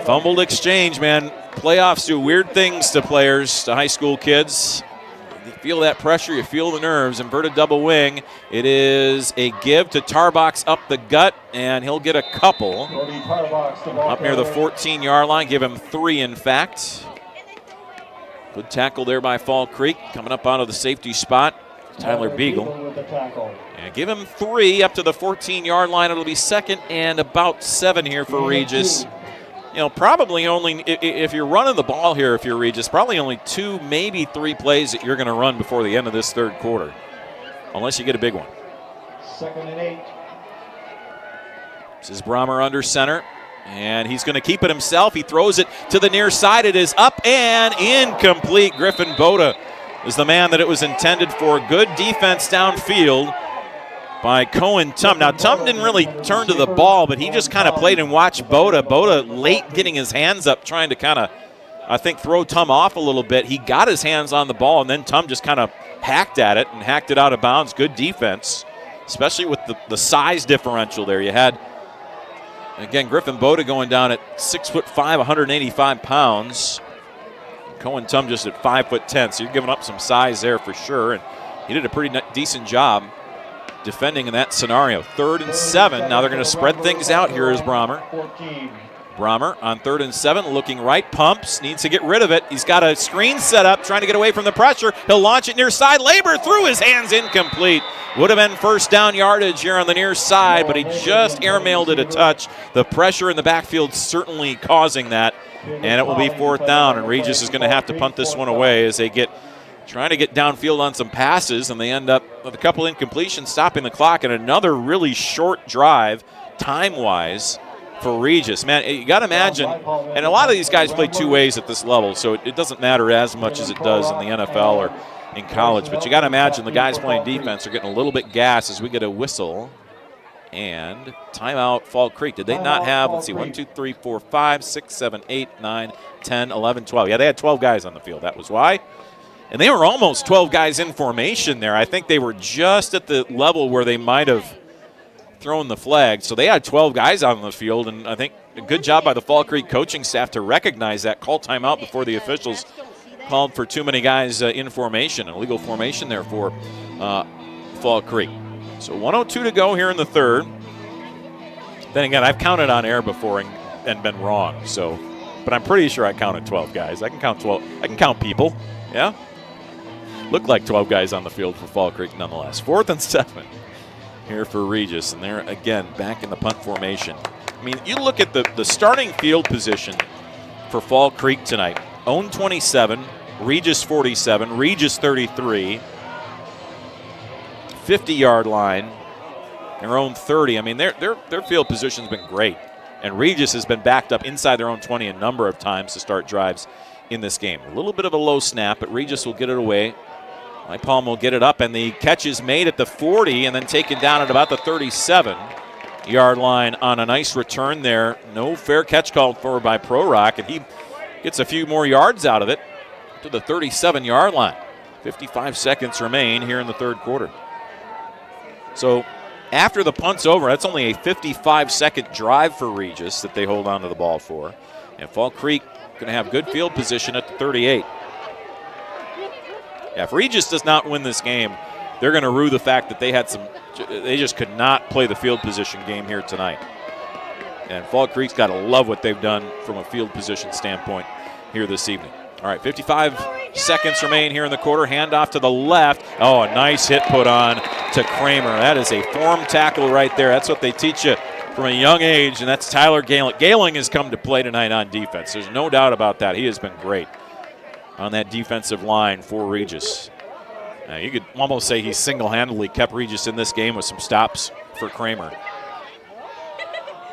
Fumbled exchange, man. Playoffs do weird things to players, to high school kids. You feel that pressure, you feel the nerves. Inverted double wing. It is a give to Tarbox up the gut, and he'll get a couple. Up near the 14-yard line. Give him 3, in fact. Good tackle there by Fall Creek. Coming up out of the safety spot, Tyler Beagle. And give him 3 up to the 14-yard line. It'll be 2nd and about 7 here for Regis. You know, probably only, if you're running the ball here, if you're Regis, probably only 2, maybe 3 plays that you're going to run before the end of this third quarter, unless you get a big one. 2nd and 8. This is Brahmer under center, and he's going to keep it himself. He throws it to the near side. It is up and incomplete. Griffin Boda is the man that it was intended for. Good defense downfield by Cohen Tum. Now, Tum didn't really turn to the ball, but he just kind of played and watched Boda. Boda late getting his hands up, trying to kind of, I think, throw Tum off a little bit. He got his hands on the ball, and then Tum just kind of hacked at it and hacked it out of bounds. Good defense, especially with the size differential there. You had, again, Griffin Boda going down at 6'5", 185 pounds. Cohen Tum just at 5'10", so you're giving up some size there for sure. And he did a pretty decent job defending in that scenario. 3rd and 7. Now they're going to spread things out. Here is Brahmer. Brahmer on 3rd and 7, looking right, pumps, needs to get rid of it. He's got a screen set up, trying to get away from the pressure. He'll launch it near side. Labor through his hands, incomplete. Would have been first down yardage here on the near side, but he just airmailed it a touch. The pressure in the backfield certainly causing that, and it will be 4th down, and Regis is going to have to punt this one away as they trying to get downfield on some passes, and they end up with a couple incompletions, stopping the clock, and another really short drive time-wise for Regis. Man, you got to imagine, and a lot of these guys play 2 ways at this level, so it doesn't matter as much as it does in the NFL or in college, but you got to imagine the guys playing defense are getting a little bit gassed as we get a whistle. And timeout, Fall Creek. Did they not have, let's see, 1, 2, 3, 4, 5, 6, 7, 8, 9, 10, 11, 12. Yeah, they had 12 guys on the field. That was why. And they were almost 12 guys in formation there. I think they were just at the level where they might have thrown the flag. So they had 12 guys out on the field, and I think a good job by the Fall Creek coaching staff to recognize that, call timeout before the officials called for too many guys in formation, illegal formation there for Fall Creek. So 1:02 to go here in the third. Then again, I've counted on air before and been wrong. So, but I'm pretty sure I counted 12 guys. I can count 12. I can count people. Yeah. Look like 12 guys on the field for Fall Creek nonetheless. 4th and 7 here for Regis, and they're again back in the punt formation. I mean, you look at the starting field position for Fall Creek tonight. Own 27, Regis 47, Regis 33, 50-yard line, their own 30. I mean, their field position's been great. And Regis has been backed up inside their own 20 a number of times to start drives in this game. A little bit of a low snap, but Regis will get it away. Mike Palm will get it up, and the catch is made at the 40 and then taken down at about the 37-yard line on a nice return there. No fair catch called for by Pro Rock, and he gets a few more yards out of it to the 37-yard line. 55 seconds remain here in the third quarter. So after the punt's over, that's only a 55-second drive for Regis that they hold on to the ball for. And Fall Creek going to have good field position at the 38. Yeah, if Regis does not win this game, they're going to rue the fact that they just could not play the field position game here tonight. And Fall Creek's got to love what they've done from a field position standpoint here this evening. All right, 55 seconds remain here in the quarter. Handoff to the left. Oh, a nice hit put on to Kramer. That is a form tackle right there. That's what they teach you from a young age, and that's Tyler Gailing. Gailing has come to play tonight on defense. There's no doubt about that. He has been great on that defensive line for Regis. Now, you could almost say he single-handedly kept Regis in this game with some stops for Kramer.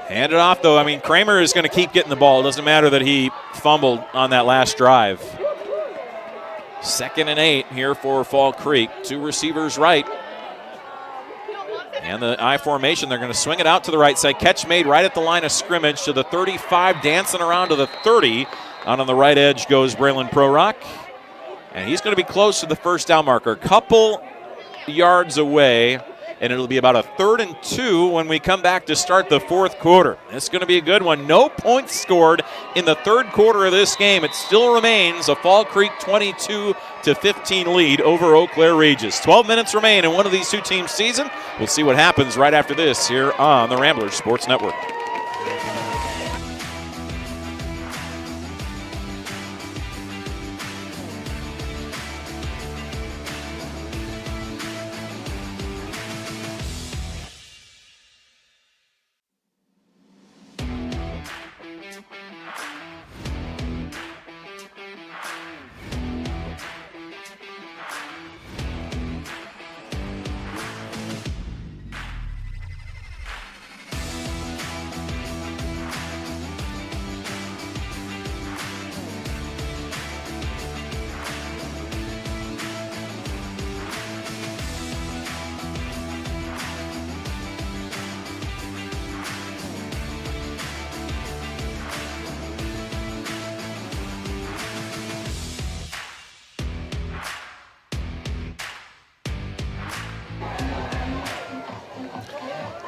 Hand it off, though. I mean, Kramer is going to keep getting the ball. It doesn't matter that he fumbled on that last drive. 2nd and 8 here for Fall Creek. 2 receivers right. And the I formation, they're going to swing it out to the right side. Catch made right at the line of scrimmage to the 35, dancing around to the 30. Out on the right edge goes Braylon Prorock. And he's going to be close to the first down marker. A couple yards away, and it'll be about a 3rd and 2 when we come back to start the fourth quarter. It's going to be a good one. No points scored in the third quarter of this game. It still remains a Fall Creek 22-15 lead over Eau Claire Regis. 12 minutes remain in one of these two teams' season. We'll see what happens right after this here on the Ramblers Sports Network.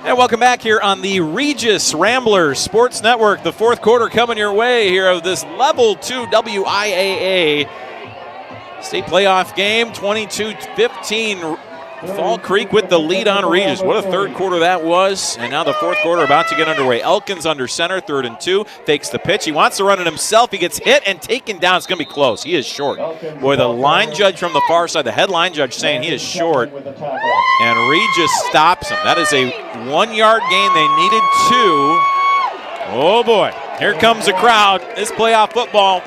And welcome back here on the Regis Ramblers Sports Network. The fourth quarter coming your way here of this Level 2 WIAA state playoff game. 22-15. Fall Creek with the lead on Regis. What a third quarter that was. And now the fourth quarter about to get underway. Elkins under center, 3rd and 2. Fakes the pitch. He wants to run it himself. He gets hit and taken down. It's going to be close. He is short. Boy, the line judge from the far side, the head line judge saying he is short. And Regis stops him. That is a 1-yard gain. They needed 2. Oh, boy. Here comes the crowd. It's playoff football.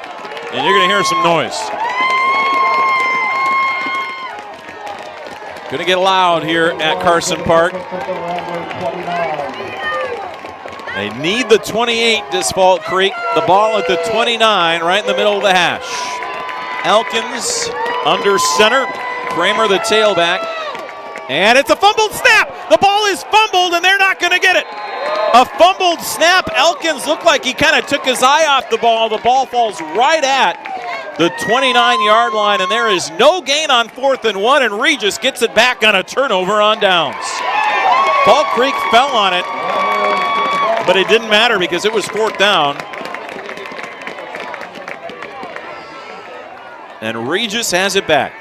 And you're going to hear some noise. Going to get loud here at Carson Park. They need the 28, this Fall Creek. The ball at the 29, right in the middle of the hash. Elkins under center. Kramer the tailback. And it's a fumbled snap. The ball is fumbled, and they're not going to get it. A fumbled snap. Elkins looked like he kind of took his eye off the ball. The ball falls right at the 29-yard line, and there is no gain on 4th and 1, and Regis gets it back on a turnover on downs. Fall Creek fell on it, but it didn't matter because it was 4th down. And Regis has it back.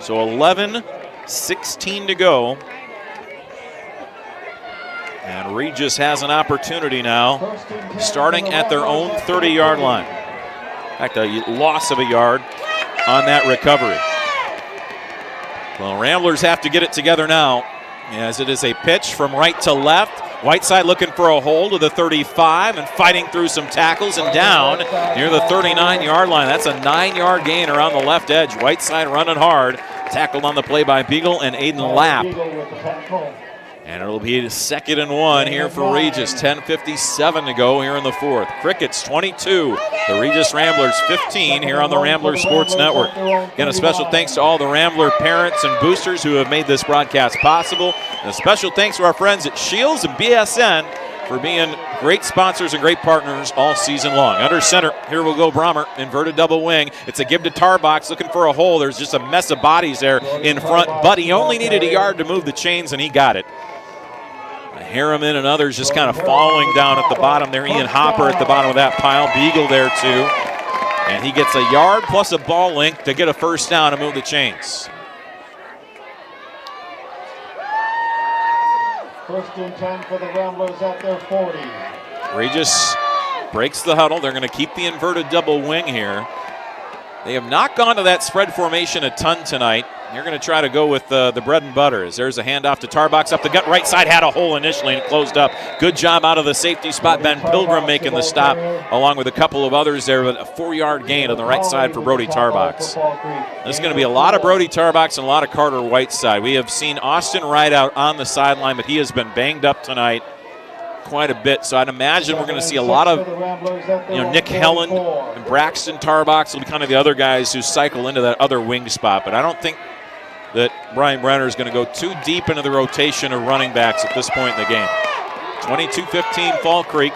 So 11-16 to go. And Regis has an opportunity now, starting at their own 30-yard line. In fact, a loss of a yard on that recovery. Well, Ramblers have to get it together now, as it is a pitch from right to left. Whiteside looking for a hold of the 35 and fighting through some tackles and down near the 39-yard line. That's a 9-yard gain around the left edge. Whiteside running hard. Tackled on the play by Beagle and Aiden Lapp. And it'll be 2nd and 1 here for Regis. 10:57 to go here in the 4th. Crickets 22, the Regis Ramblers 15 here on the Ramblers Sports Network. Again, a special thanks to all the Rambler parents and boosters who have made this broadcast possible. And a special thanks to our friends at Shields and BSN for being great sponsors and great partners all season long. Under center, here will go Brommer, inverted double wing. It's a give to Tarbox, looking for a hole. There's just a mess of bodies there in front, but he only needed a yard to move the chains, and he got it. Harriman and others just kind of falling down at the bottom there. Ian Hopper at the bottom of that pile. Beagle there too. And he gets a yard plus a ball length to get a first down and move the chains. 1st and 10 for the Ramblers at their 40. Regis breaks the huddle. They're going to keep the inverted double wing here. They have not gone to that spread formation a ton tonight. They're going to try to go with the bread and butter. As there's a handoff to Tarbox up the gut. Right side had a hole initially and it closed up. Good job out of the safety spot. Ben Pilgrim making the stop along with a couple of others there, with a 4-yard gain on the right side for Brody Tarbox. There's going to be a lot of Brody Tarbox and a lot of Carter Whiteside. We have seen Austin Wright out on the sideline, but he has been banged up tonight quite a bit. So I'd imagine we're going to see a lot of, Nick Helen and Braxton Tarbox will be kind of the other guys who cycle into that other wing spot. But I don't think that Brian Brenner is going to go too deep into the rotation of running backs at this point in the game. 22-15 Fall Creek.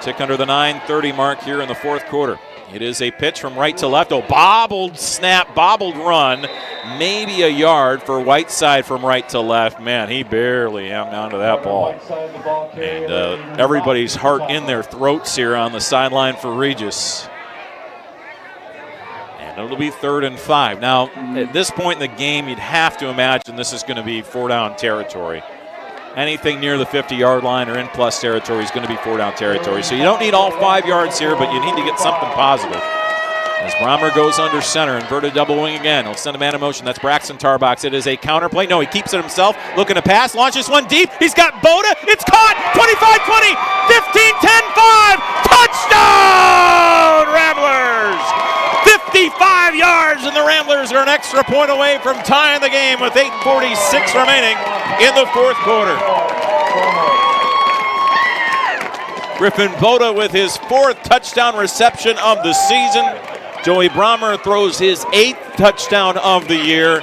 Tick under the 9:30 mark here in the 4th quarter. It is a pitch from right to left. Oh, bobbled snap, bobbled run. Maybe a yard for Whiteside from right to left. Man, he barely hung on to that ball. And everybody's heart in their throats here on the sideline for Regis. It'll be 3rd and 5. Now, at this point in the game, you'd have to imagine this is going to be 4-down territory. Anything near the 50-yard line or in plus territory is going to be 4-down territory. So you don't need all 5 yards here, but you need to get something positive. As Brommer goes under center, inverted double wing again. He'll send a man in motion. That's Braxton Tarbox. It is a counter play. No, he keeps it himself. Looking to pass. Launches one deep. He's got Boda. It's caught. 25-20. 15-10-5. Touchdown, Ramblers. 55 yards, and the Ramblers are an extra point away from tying the game with 8:46 remaining in the 4th quarter. Griffin Boda with his 4th touchdown reception of the season. Joey Brommer throws his 8th touchdown of the year.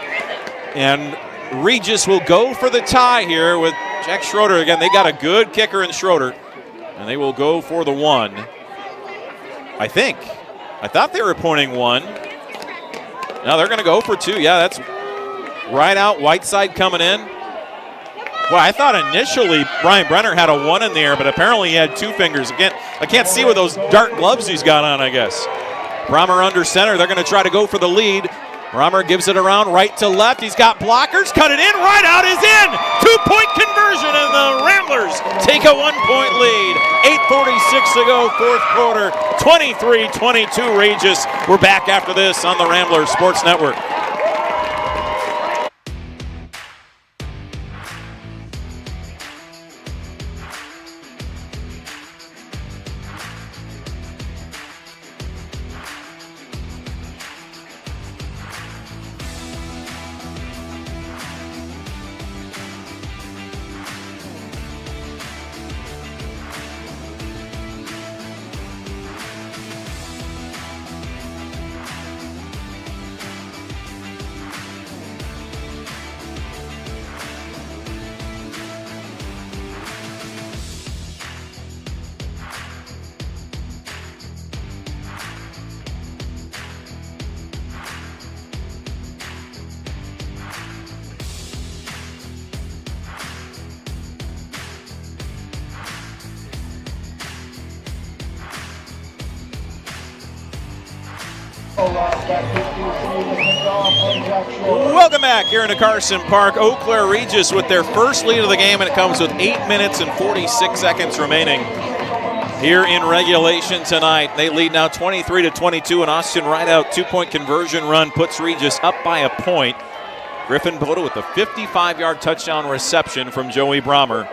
And Regis will go for the tie here with Jack Schroeder. Again, they got a good kicker in Schroeder. And they will go for the 1, I think. I thought they were pointing 1. Now they're going to go for 2. Yeah, that's right out. Whiteside coming in. Well, I thought initially Brian Brenner had a 1 in the air, but apparently he had 2 fingers. Again, I can't see with those dark gloves he's got on, I guess. Brommer under center. They're going to try to go for the lead. Brommer gives it around right to left. He's got blockers. Cut it in. Right out is in. 2-point conversion, and the Ramblers take a 1-point lead. 8:46 to go, 4th quarter. 23-22 Regis. We're back after this on the Ramblers Sports Network. Welcome back here into Carson Park. Eau Claire Regis with their first lead of the game, and it comes with 8 minutes and 46 seconds remaining here in regulation tonight. They lead now 23-22. An Austin Rideout 2-point conversion run puts Regis up by a point. Griffin Boda with a 55-yard touchdown reception from Joey Brommer.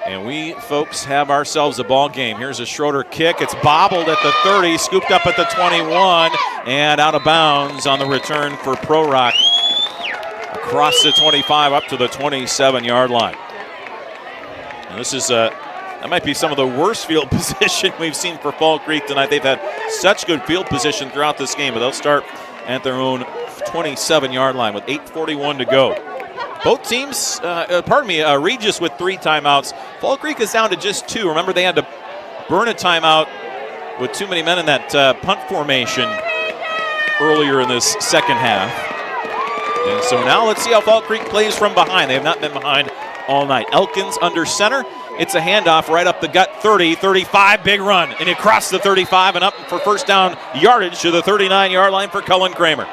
And we, folks, have ourselves a ball game. Here's a Schroeder kick. It's bobbled at the 30, scooped up at the 21, and out of bounds on the return for Pro Rock. Across the 25 up to the 27-yard line. And this is that might be some of the worst field position we've seen for Fall Creek tonight. They've had such good field position throughout this game, but they'll start at their own 27-yard line with 8:41 to go. Both teams, Regis with 3 timeouts. Fall Creek is down to just 2. Remember, they had to burn a timeout with too many men in that punt formation earlier in this second half. And so now let's see how Fall Creek plays from behind. They have not been behind all night. Elkins under center. It's a handoff right up the gut, 30, 35, big run. And across the 35 and up for first down yardage to the 39-yard line for Cullen Kramer.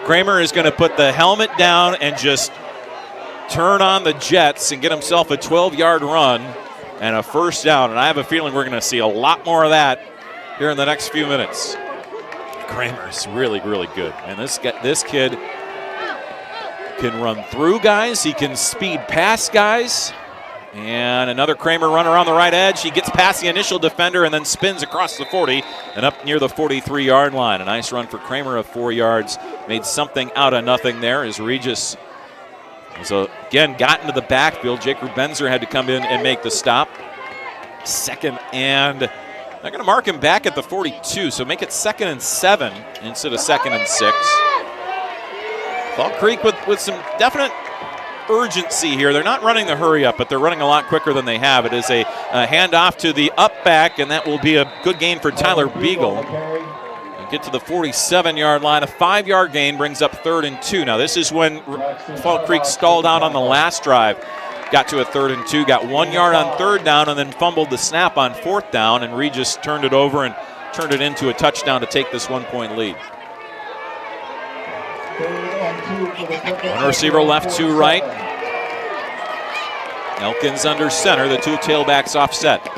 Kramer is going to put the helmet down and just turn on the jets and get himself a 12-yard run and a first down. And I have a feeling we're going to see a lot more of that here in the next few minutes. Kramer's really, really good. And this kid can run through guys. He can speed past guys. And another Kramer run around the right edge. He gets past the initial defender and then spins across the 40 and up near the 43-yard line. A nice run for Kramer of 4 yards. Made something out of nothing there as Regis again got into the backfield. Jacob Benzer had to come in and make the stop. Second, and they're going to mark him back at the 42, so make it 2nd and 7 instead of 2nd and 6. Fall Creek with some definite urgency here. They're not running the hurry up, but they're running a lot quicker than they have. It is a handoff to the up back, and that will be a good gain for Tyler Beagle. Get to the 47-yard line. A 5-yard gain brings up 3rd and 2. Now this is when Fall Creek stalled out on the last drive. Got to a 3rd and 2, got 1 yard on 3rd down, and then fumbled the snap on 4th down, and Regis turned it over and turned it into a touchdown to take this 1-point lead. One receiver left, 2 right. Elkins under center, the 2 tailbacks offset.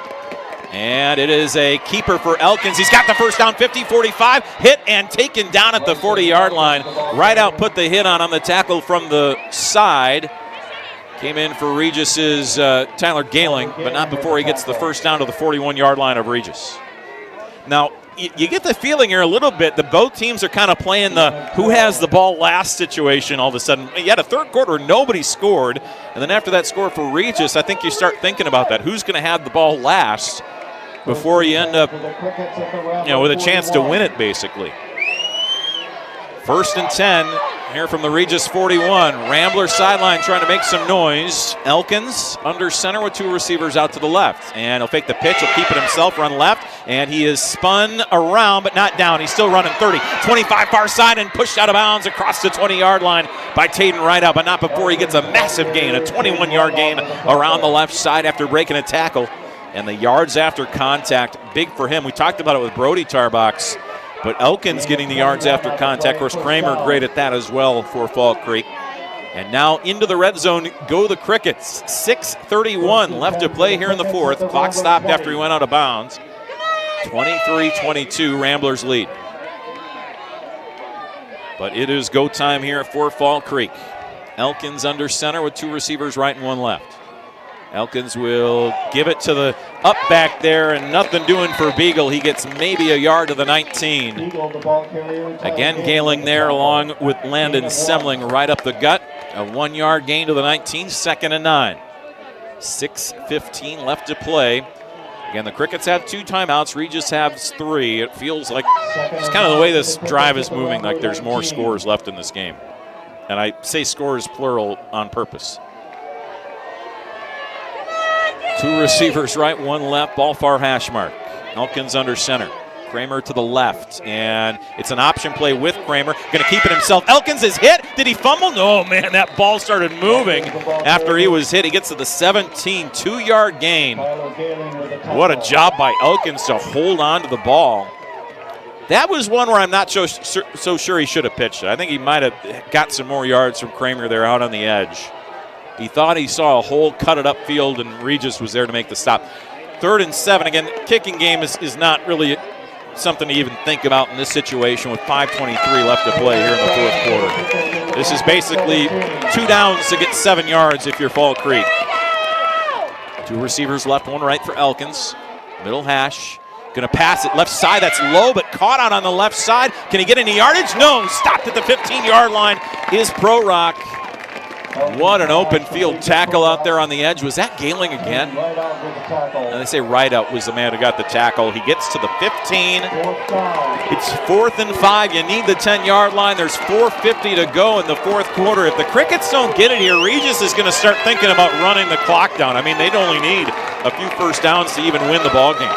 And it is a keeper for Elkins. He's got the first down, 50-45, hit and taken down at the 40-yard line. Rideout put the hit on the tackle from the side. Came in for Regis's Tyler Gehling, but not before he gets the first down to the 41-yard line of Regis. Now, you get the feeling here a little bit that both teams are kind of playing the who has the ball last situation all of a sudden. You had a third quarter where nobody scored, and then after that score for Regis, I think you start thinking about that. Who's going to have the ball last before you end up with a chance to win it, basically. 1st and 10 here from the Regis 41. Rambler sideline trying to make some noise. Elkins under center with 2 receivers out to the left. And he'll fake the pitch. He'll keep it himself, run left. And he is spun around, but not down. He's still running 30. 25 far side and pushed out of bounds across the 20-yard line by Taden Rideout, but not before he gets a massive gain, a 21-yard gain around the left side after breaking a tackle. And the yards after contact, big for him. We talked about it with Brody Tarbox. But Elkins getting the yards after contact. Of course, Kramer great at that as well for Fall Creek. And now into the red zone go the Crickets. 6:31 left to play here in the 4th. Clock stopped after he went out of bounds. 23-22, Ramblers lead. But it is go time here for Fall Creek. Elkins under center with 2 receivers right and 1 left. Elkins will give it to the up back there, and nothing doing for Beagle. He gets maybe a yard to the 19. Again, Gehling there along with Landon Semling right up the gut. A 1-yard gain to the 19, 2nd and 9. 6:15 left to play. Again, the Crickets have 2 timeouts. Regis has 3. It feels like it's kind of the way this drive is moving, like there's more scores left in this game. And I say scores plural on purpose. 2 receivers right, 1 left, ball far hash mark. Elkins under center. Kramer to the left, and it's an option play with Kramer. Going to keep it himself. Elkins is hit. Did he fumble? No, man, that ball started moving after he was hit. He gets to the 17, 2-yard gain. What a job by Elkins to hold on to the ball. That was one where I'm not so sure he should have pitched it. I think he might have got some more yards from Kramer there out on the edge. He thought he saw a hole, cut it upfield, and Regis was there to make the stop. 3rd and 7. Again, kicking game is not really something to even think about in this situation with 5:23 left to play here in the 4th quarter. This is basically 2 downs to get 7 yards if you're Fall Creek. 2 receivers left, 1 right for Elkins. Middle hash. Going to pass it left side. That's low, but caught out on the left side. Can he get any yardage? No. Stopped at the 15-yard line is Pro Rock. What an open field tackle out there on the edge. Was that Gailing again? And they say Rideout was the man who got the tackle. He gets to the 15. It's 4th and 5. You need the 10-yard line. There's 4:50 to go in the 4th quarter. If the Crickets don't get it here, Regis is going to start thinking about running the clock down. I mean, they'd only need a few first downs to even win the ball game.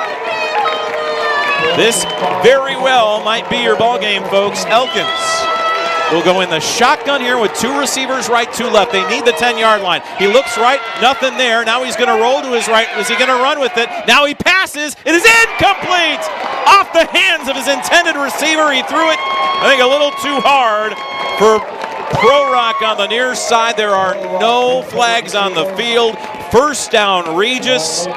This very well might be your ball game, folks. Elkins will go in the shotgun here with 2 receivers right, 2 left. They need the 10-yard line. He looks right, nothing there. Now he's going to roll to his right. Is he going to run with it? Now he passes. It is incomplete! Off the hands of his intended receiver. He threw it, I think, a little too hard for Pro Rock on the near side. There are no flags on the field. First down, Regis.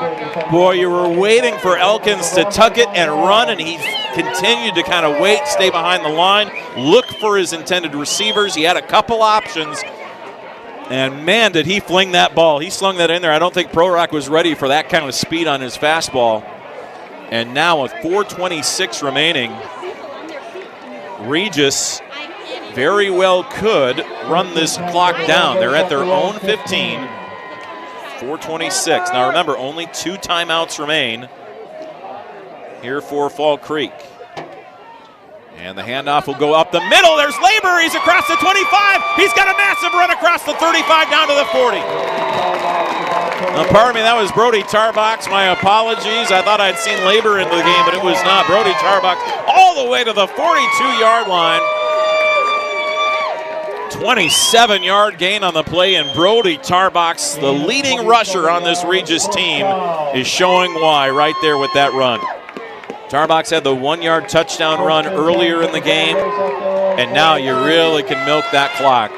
Boy, you were waiting for Elkins to tuck it and run, and he continued to kind of wait, stay behind the line, look for his intended receivers. He had a couple options, and man, did he fling that ball. He slung that in there. I don't think Pro Rock was ready for that kind of speed on his fastball. And now with 4:26 remaining, Regis very well could run this clock down. They're at their own 15. 4:26. Now remember, only 2 timeouts remain here for Fall Creek. And the handoff will go up the middle. There's Labor. He's across the 25. He's got a massive run across the 35 down to the 40. Now, pardon me, that was Brody Tarbox. My apologies. I thought I'd seen Labor in the game, but it was not. Brody Tarbox all the way to the 42-yard line. 27-yard gain on the play, and Brody Tarbox, the leading rusher on this Regis team, is showing why right there with that run. Tarbox had the 1-yard touchdown run earlier in the game, and now you really can milk that clock.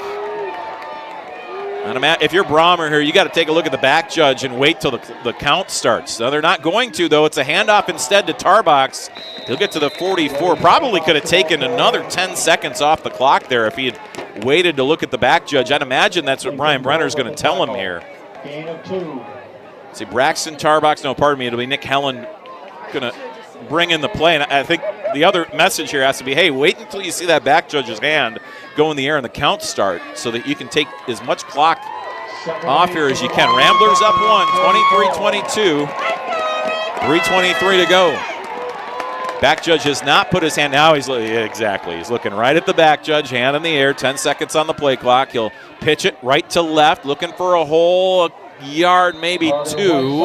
And if you're Brommer here, you got to take a look at the back judge and wait till the count starts. Now, they're not going to, though. It's a handoff instead to Tarbox. He'll get to the 44. Probably could have taken another 10 seconds off the clock there if he had waited to look at the back judge. I'd imagine that's what Brian Brenner's going to tell him here. Gain of 2. See, Braxton Tarbox, no, pardon me, it'll be Nick Helen going to bring in the play. And I think the other message here has to be, hey, wait until you see that back judge's hand go in the air and the count start so that you can take as much clock off here as you can. Ramblers up 1, 23-22. 3:23 to go. Back judge has not put his hand. Now he's looking right at the back judge, hand in the air, 10 seconds on the play clock. He'll pitch it right to left, looking for a hole, a yard, maybe 2.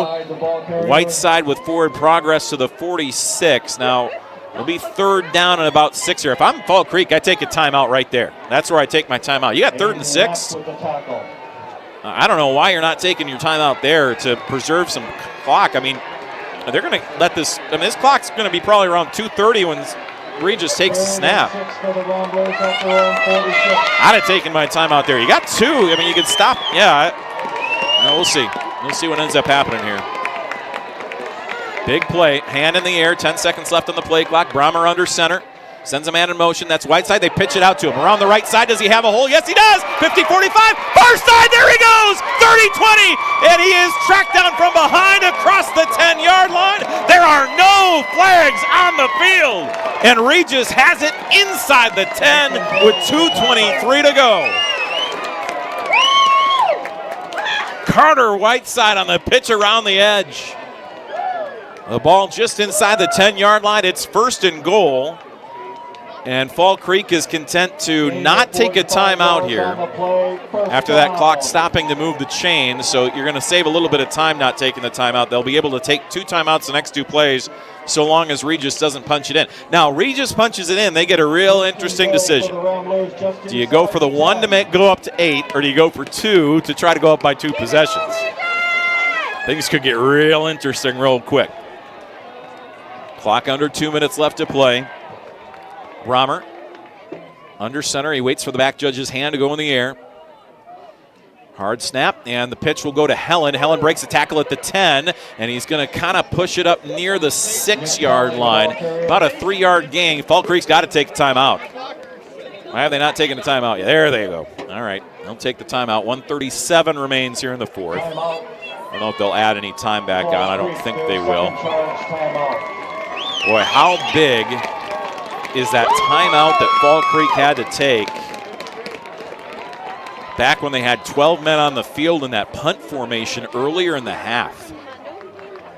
White side with forward progress to the 46. Now, it'll be 3rd down and about 6 here. If I'm Fall Creek, I take a timeout right there. That's where I take my timeout. You got 3rd and 6. I don't know why you're not taking your timeout there to preserve some clock. I mean, they're going to let this. I mean, this clock's going to be probably around 2:30 when Regis takes the snap. I'd have taken my timeout there. You got 2. I mean, you could stop. Yeah. We'll see. We'll see what ends up happening here. Big play, hand in the air, 10 seconds left on the play clock. Brommer under center, sends a man in motion. That's Whiteside. They pitch it out to him. Around the right side, does he have a hole? Yes, he does. 50-45, far side, there he goes. 30-20, and he is tracked down from behind across the 10-yard line. There are no flags on the field, and Regis has it inside the 10 with 2:23 to go. Carter Whiteside on the pitch around the edge. The ball just inside the 10-yard line. It's 1st and goal. And Fall Creek is content to not take a timeout here after that clock stopping to move the chain. So you're going to save a little bit of time not taking the timeout. They'll be able to take 2 timeouts the next 2 plays so long as Regis doesn't punch it in. Now, Regis punches it in. They get a real interesting decision. Do you go for the 1 to go up to 8, or do you go for 2 to try to go up by 2 possessions? Things could get real interesting real quick. Clock under 2 minutes left to play. Brommer under center. He waits for the back judge's hand to go in the air. Hard snap, and the pitch will go to Helen. Helen breaks the tackle at the 10, and he's going to kind of push it up near the 6-yard line. About a 3-yard gain. Fall Creek's got to take the timeout. Why have they not taken the timeout yet? There they go. All right, they'll take the timeout. 1:37 remains here in the fourth. I don't know if they'll add any time back on. I don't think they will. Boy, how big is that timeout that Fall Creek had to take back when they had 12 men on the field in that punt formation earlier in the half?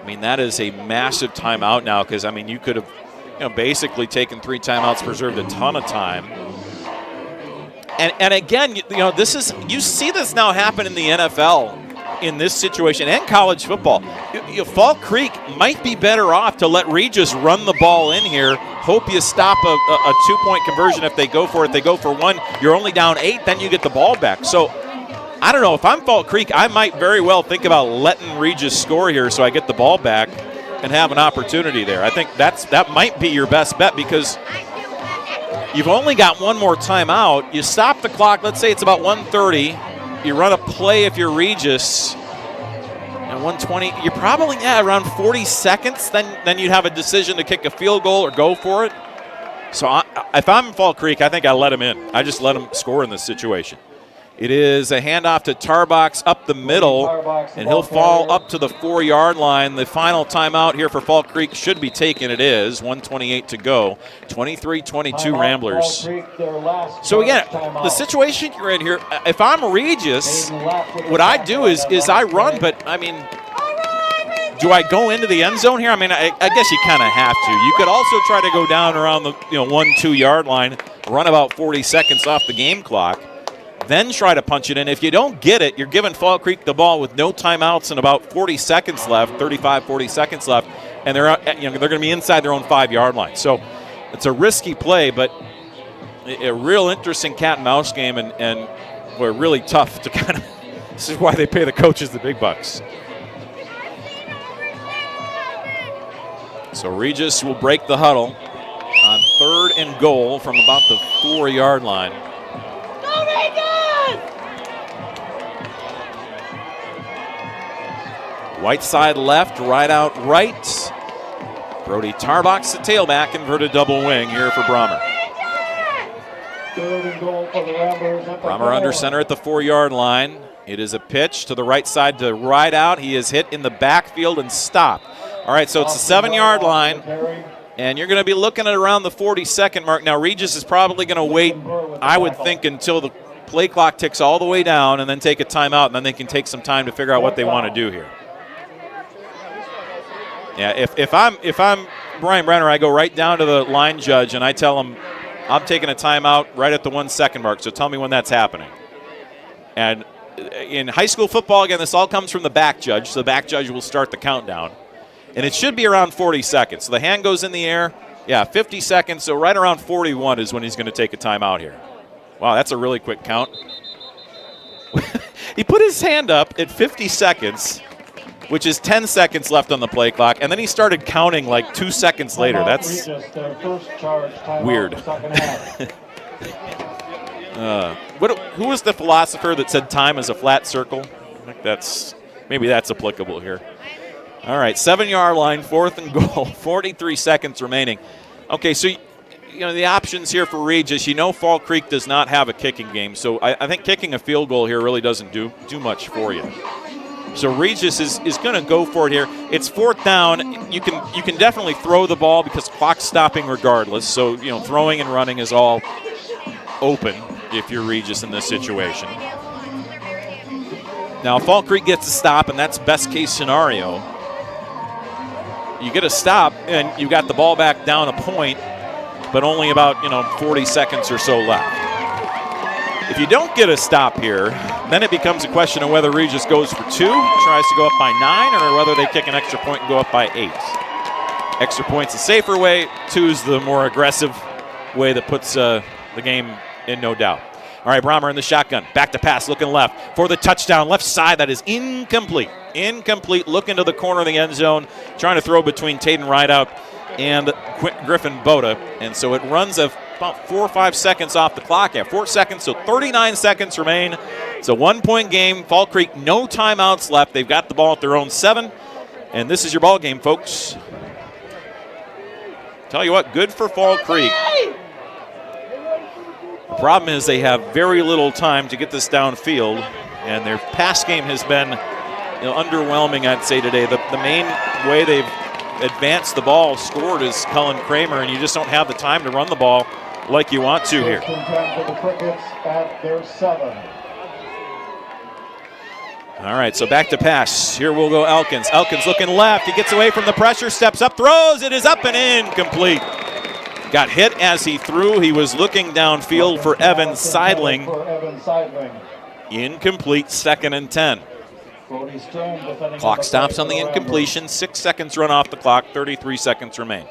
I mean, that is a massive timeout now, because, I mean, you could have basically taken 3 timeouts, preserved a ton of time. And again, this is, you see this now happen in the NFL in this situation and college football. Fall Creek might be better off to let Regis run the ball in here. Hope you stop a 2-point conversion if they go for it. They go for 1, you're only down 8, then you get the ball back. So I don't know, if I'm Fall Creek, I might very well think about letting Regis score here so I get the ball back and have an opportunity there. I think that might be your best bet, because you've only got 1 more timeout. You stop the clock, let's say it's about 1:30. You run a play if you're Regis, and 1:20, you're probably around 40 seconds. Then you'd have a decision to kick a field goal or go for it. So if I'm Fall Creek, I think I let him in. I just let him score in this situation. It is a handoff to Tarbox up the middle, and he'll fall up to the 4-yard line. The final timeout here for Fall Creek should be taken. It is 1:28 to go. 23-22 Ramblers. So again, the situation you're in here, if I'm Regis, what I do is I run, but I mean, do I go into the end zone here? I mean, I guess you kind of have to. You could also try to go down around the 1-2 yard line, run about 40 seconds off the game clock, then try to punch it in. If you don't get it, you're giving Fall Creek the ball with no timeouts and about 40 seconds left, 35, 40 seconds left, and they're going to be inside their own 5-yard line. So it's a risky play, but a real interesting cat and mouse game, and we're really tough to kind of. This is why they pay the coaches the big bucks. So Regis will break the huddle on 3rd and goal from about the 4-yard line. White side left, right out right. Brody Tarbox, the tailback, inverted double wing here for Brommer. 3rd and goal for the Ramblers. Brommer under center at the 4-yard line. It is a pitch to the right side to right out. He is hit in the backfield and stopped. All right, so it's a 7-yard line, and you're going to be looking at around the 40-second mark. Now, Regis is probably going to wait, I would think, until the play clock ticks all the way down and then take a timeout, and then they can take some time to figure out what they want to do here. Yeah, if I'm Brian Brenner, I go right down to the line judge and I tell him I'm taking a timeout right at the 1 second mark. So tell me when that's happening. And in high school football, again, this all comes from the back judge. So the back judge will start the countdown, and it should be around 40 seconds. So the hand goes in the air. Yeah, 50 seconds. So right around 41 is when he's going to take a timeout here. Wow, that's a really quick count. He put his hand up at 50 seconds. Which is 10 seconds left on the play clock, and then he started counting like 2 seconds later. That's weird. Who was the philosopher that said time is a flat circle? I think maybe that's applicable here. All right, 7-yard line, 4th and goal, 43 seconds remaining. Okay, so the options here for Regis. Fall Creek does not have a kicking game, so I think kicking a field goal here really doesn't do much for you. So Regis is going to go for it here. It's 4th down. You can definitely throw the ball because clock's stopping regardless. So throwing and running is all open if you're Regis in this situation. Now Fall Creek gets a stop, and that's best case scenario. You get a stop, and you got the ball back down a point, but only about 40 seconds or so left. If you don't get a stop here, then it becomes a question of whether Regis goes for 2, tries to go up by 9, or whether they kick an extra point and go up by 8. Extra point's the safer way. 2's the more aggressive way that puts the game in no doubt. All right, Brommer in the shotgun. Back to pass, looking left for the touchdown. Left side, that is incomplete. Incomplete, looking to the corner of the end zone, trying to throw between Taden Rideout and Griffin Boda. And so it runs a about 4 or 5 seconds off the clock. 4 seconds, so 39 seconds remain. It's a 1-point game. Fall Creek, no timeouts left. They've got the ball at their own 7. And this is your ball game, folks. Tell you what, good for Fall Creek. The problem is they have very little time to get this downfield, and their pass game has been underwhelming, I'd say, today. The main way they've advanced the ball, scored, is Cullen Kramer, and you just don't have the time to run the ball like you want to here. For the Crickets at their 7. All right, so back to pass. Here will go Elkins. Elkins looking left. He gets away from the pressure, steps up, throws. It is up and incomplete. Got hit as he threw. He was looking downfield for Evan Seidling. Incomplete, 2nd and 10. Clock stops on the incompletion. 6 seconds run off the clock. 33 seconds remain.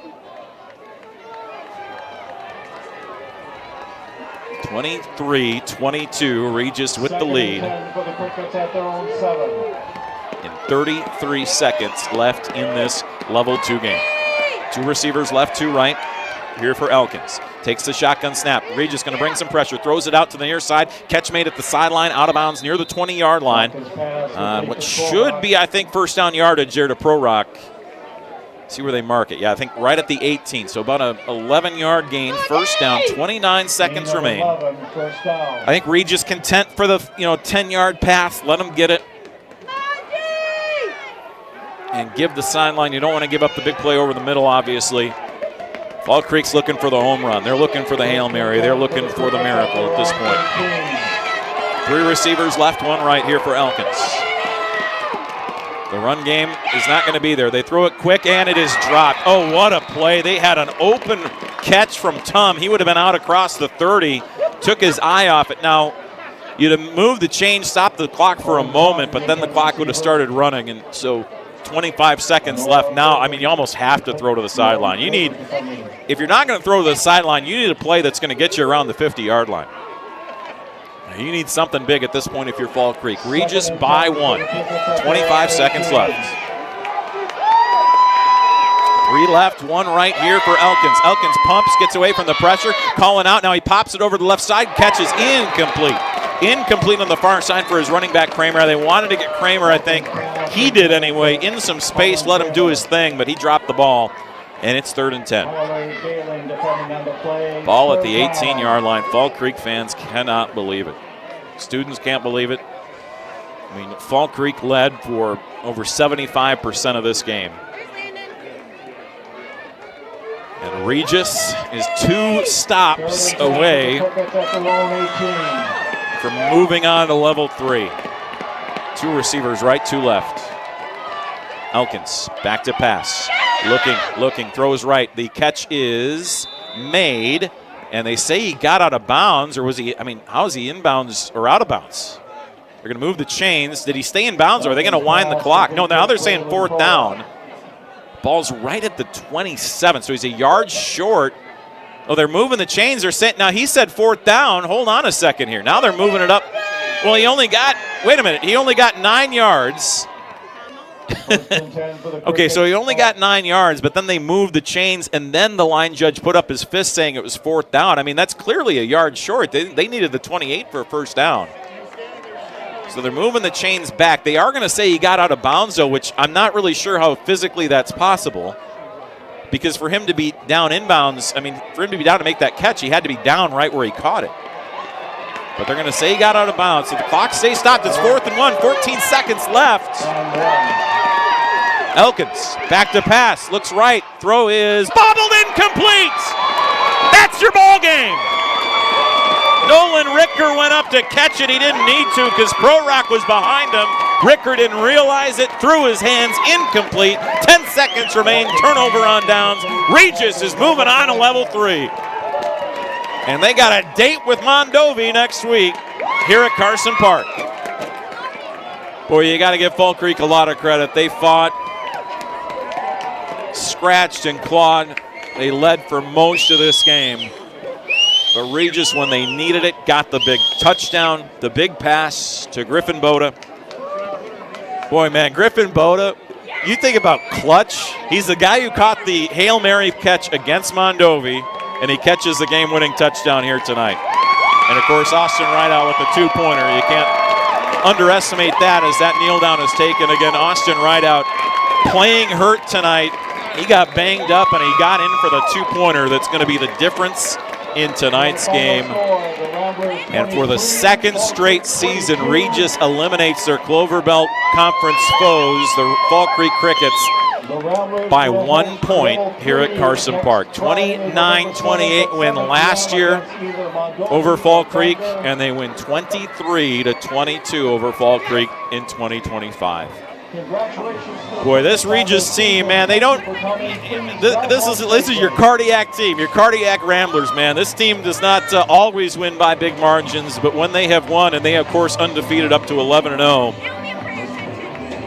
23-22, Regis with the lead. And 33 seconds left in this level 2 game. 2 receivers left, 2 right. Here for Elkins. Takes the shotgun snap. Regis going to bring some pressure. Throws it out to the near side. Catch made at the sideline, out of bounds near the 20-yard line. What should be, I think, first down yardage there to Pro Rock. See where they mark it. Yeah, I think right at the 18. So about an 11-yard gain. First down. 29 seconds remain. I think Regis content for the 10-yard pass. Let him get it. And give the sideline. You don't want to give up the big play over the middle, obviously. Fall Creek's looking for the home run. They're looking for the Hail Mary. They're looking for the miracle at this point. 3 receivers left, 1 right here for Elkins. The run game is not going to be there. They throw it quick, and it is dropped. Oh, what a play. They had an open catch from Tum. He would have been out across the 30. Took his eye off it. Now, you'd have moved the chain, stopped the clock for a moment, but then the clock would have started running. And so 25 seconds left now. I mean, you almost have to throw to the sideline. You need, if you're not going to throw to the sideline, you need a play that's going to get you around the 50-yard line. You need something big at this point if you're Fall Creek. Regis by 1. 25 seconds left. 3 left, 1 right here for Elkins. Elkins pumps, gets away from the pressure, calling out. Now he pops it over the left side, catches incomplete. Incomplete on the far side for his running back, Kramer. They wanted to get Kramer, I think. He did anyway, in some space, let him do his thing, but he dropped the ball, and it's 3rd and 10. Ball at the 18-yard line. Fall Creek fans cannot believe it. Students can't believe it. I mean, Fall Creek led for over 75% of this game. And Regis is 2 stops away from moving on to level 3. 2 receivers right, 2 left. Elkins back to pass. Looking, throws right. The catch is made. And they say he got out of bounds, or was he, I mean, how is he inbounds or out of bounds? They're going to move the chains. Did he stay in bounds, or are they going to wind the clock? No, now they're saying 4th down. Ball's right at the 27, so he's a yard short. Oh, they're moving the chains. They're saying, now he said 4th down. Hold on a second here. Now they're moving it up. Well, he only got 9 yards. Okay, so he only got 9 yards, but then they moved the chains, and then the line judge put up his fist saying it was 4th down. I mean, that's clearly a yard short. They needed the 28 for a first down. So they're moving the chains back. They are going to say he got out of bounds, though, which I'm not really sure how physically that's possible. Because for him to be down inbounds, I mean, for him to be down to make that catch, he had to be down right where he caught it. But they're going to say he got out of bounds. So the clock stays stopped. It's 4th and 1, 14 seconds left. Elkins, back to pass, looks right, throw is bobbled, incomplete! That's your ball game! Nolan Ricker went up to catch it, he didn't need to because Pro Rock was behind him. Ricker didn't realize it, threw his hands, incomplete. 10 seconds remain, turnover on downs. Regis is moving on to level 3. And they got a date with Mondovi next week here at Carson Park. Boy, you got to give Fall Creek a lot of credit. They fought, scratched and clawed. They led for most of this game. But Regis, when they needed it, got the big touchdown, the big pass to Griffin Boda. Boy, man, Griffin Boda, you think about clutch. He's the guy who caught the Hail Mary catch against Mondovi. and he catches the game-winning touchdown here tonight. And, of course, Austin Rideout with the two-pointer. You can't underestimate that as that kneel down is taken. Again, Austin Rideout playing hurt tonight. He got banged up, and he got in for the two-pointer that's going to be the difference in tonight's game. And for the second straight season, Regis eliminates their Clover Belt Conference foes, the Fall Creek Crickets, by 1 point here at Carson Park. 29-28 win last year over Fall Creek, and they win 23-22 over Fall Creek in 2025. Boy, this Regis team, man, they don't. This is your cardiac team, your cardiac Ramblers, man. This team does not always win by big margins, but when they have won, and they of course undefeated up to 11-0,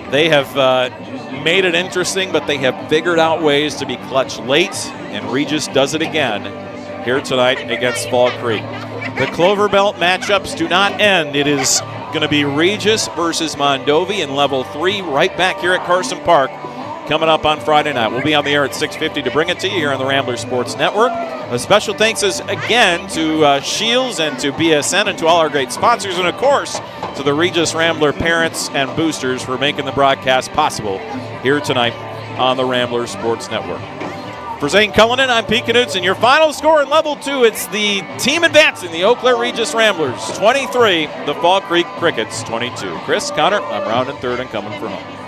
they have made it interesting, but they have figured out ways to be clutch late, and Regis does it again here tonight against Fall Creek. The Clover Belt matchups do not end. It is going to be Regis versus Mondovi in level 3 right back here at Carson Park coming up on Friday night. We'll be on the air at 6:50 to bring it to you here on the Ramblers Sports Network. A special thanks again to Shields and to BSN and to all our great sponsors, and of course to the Regis Rambler parents and boosters for making the broadcast possible here tonight on the Ramblers Sports Network. For Zane Cullinan, I'm Pete Knudsen. Your final score in level 2, it's the team advancing, the Eau Claire Regis Ramblers 23, the Fall Creek Crickets 22. Chris, Connor, I'm rounding third and coming for home.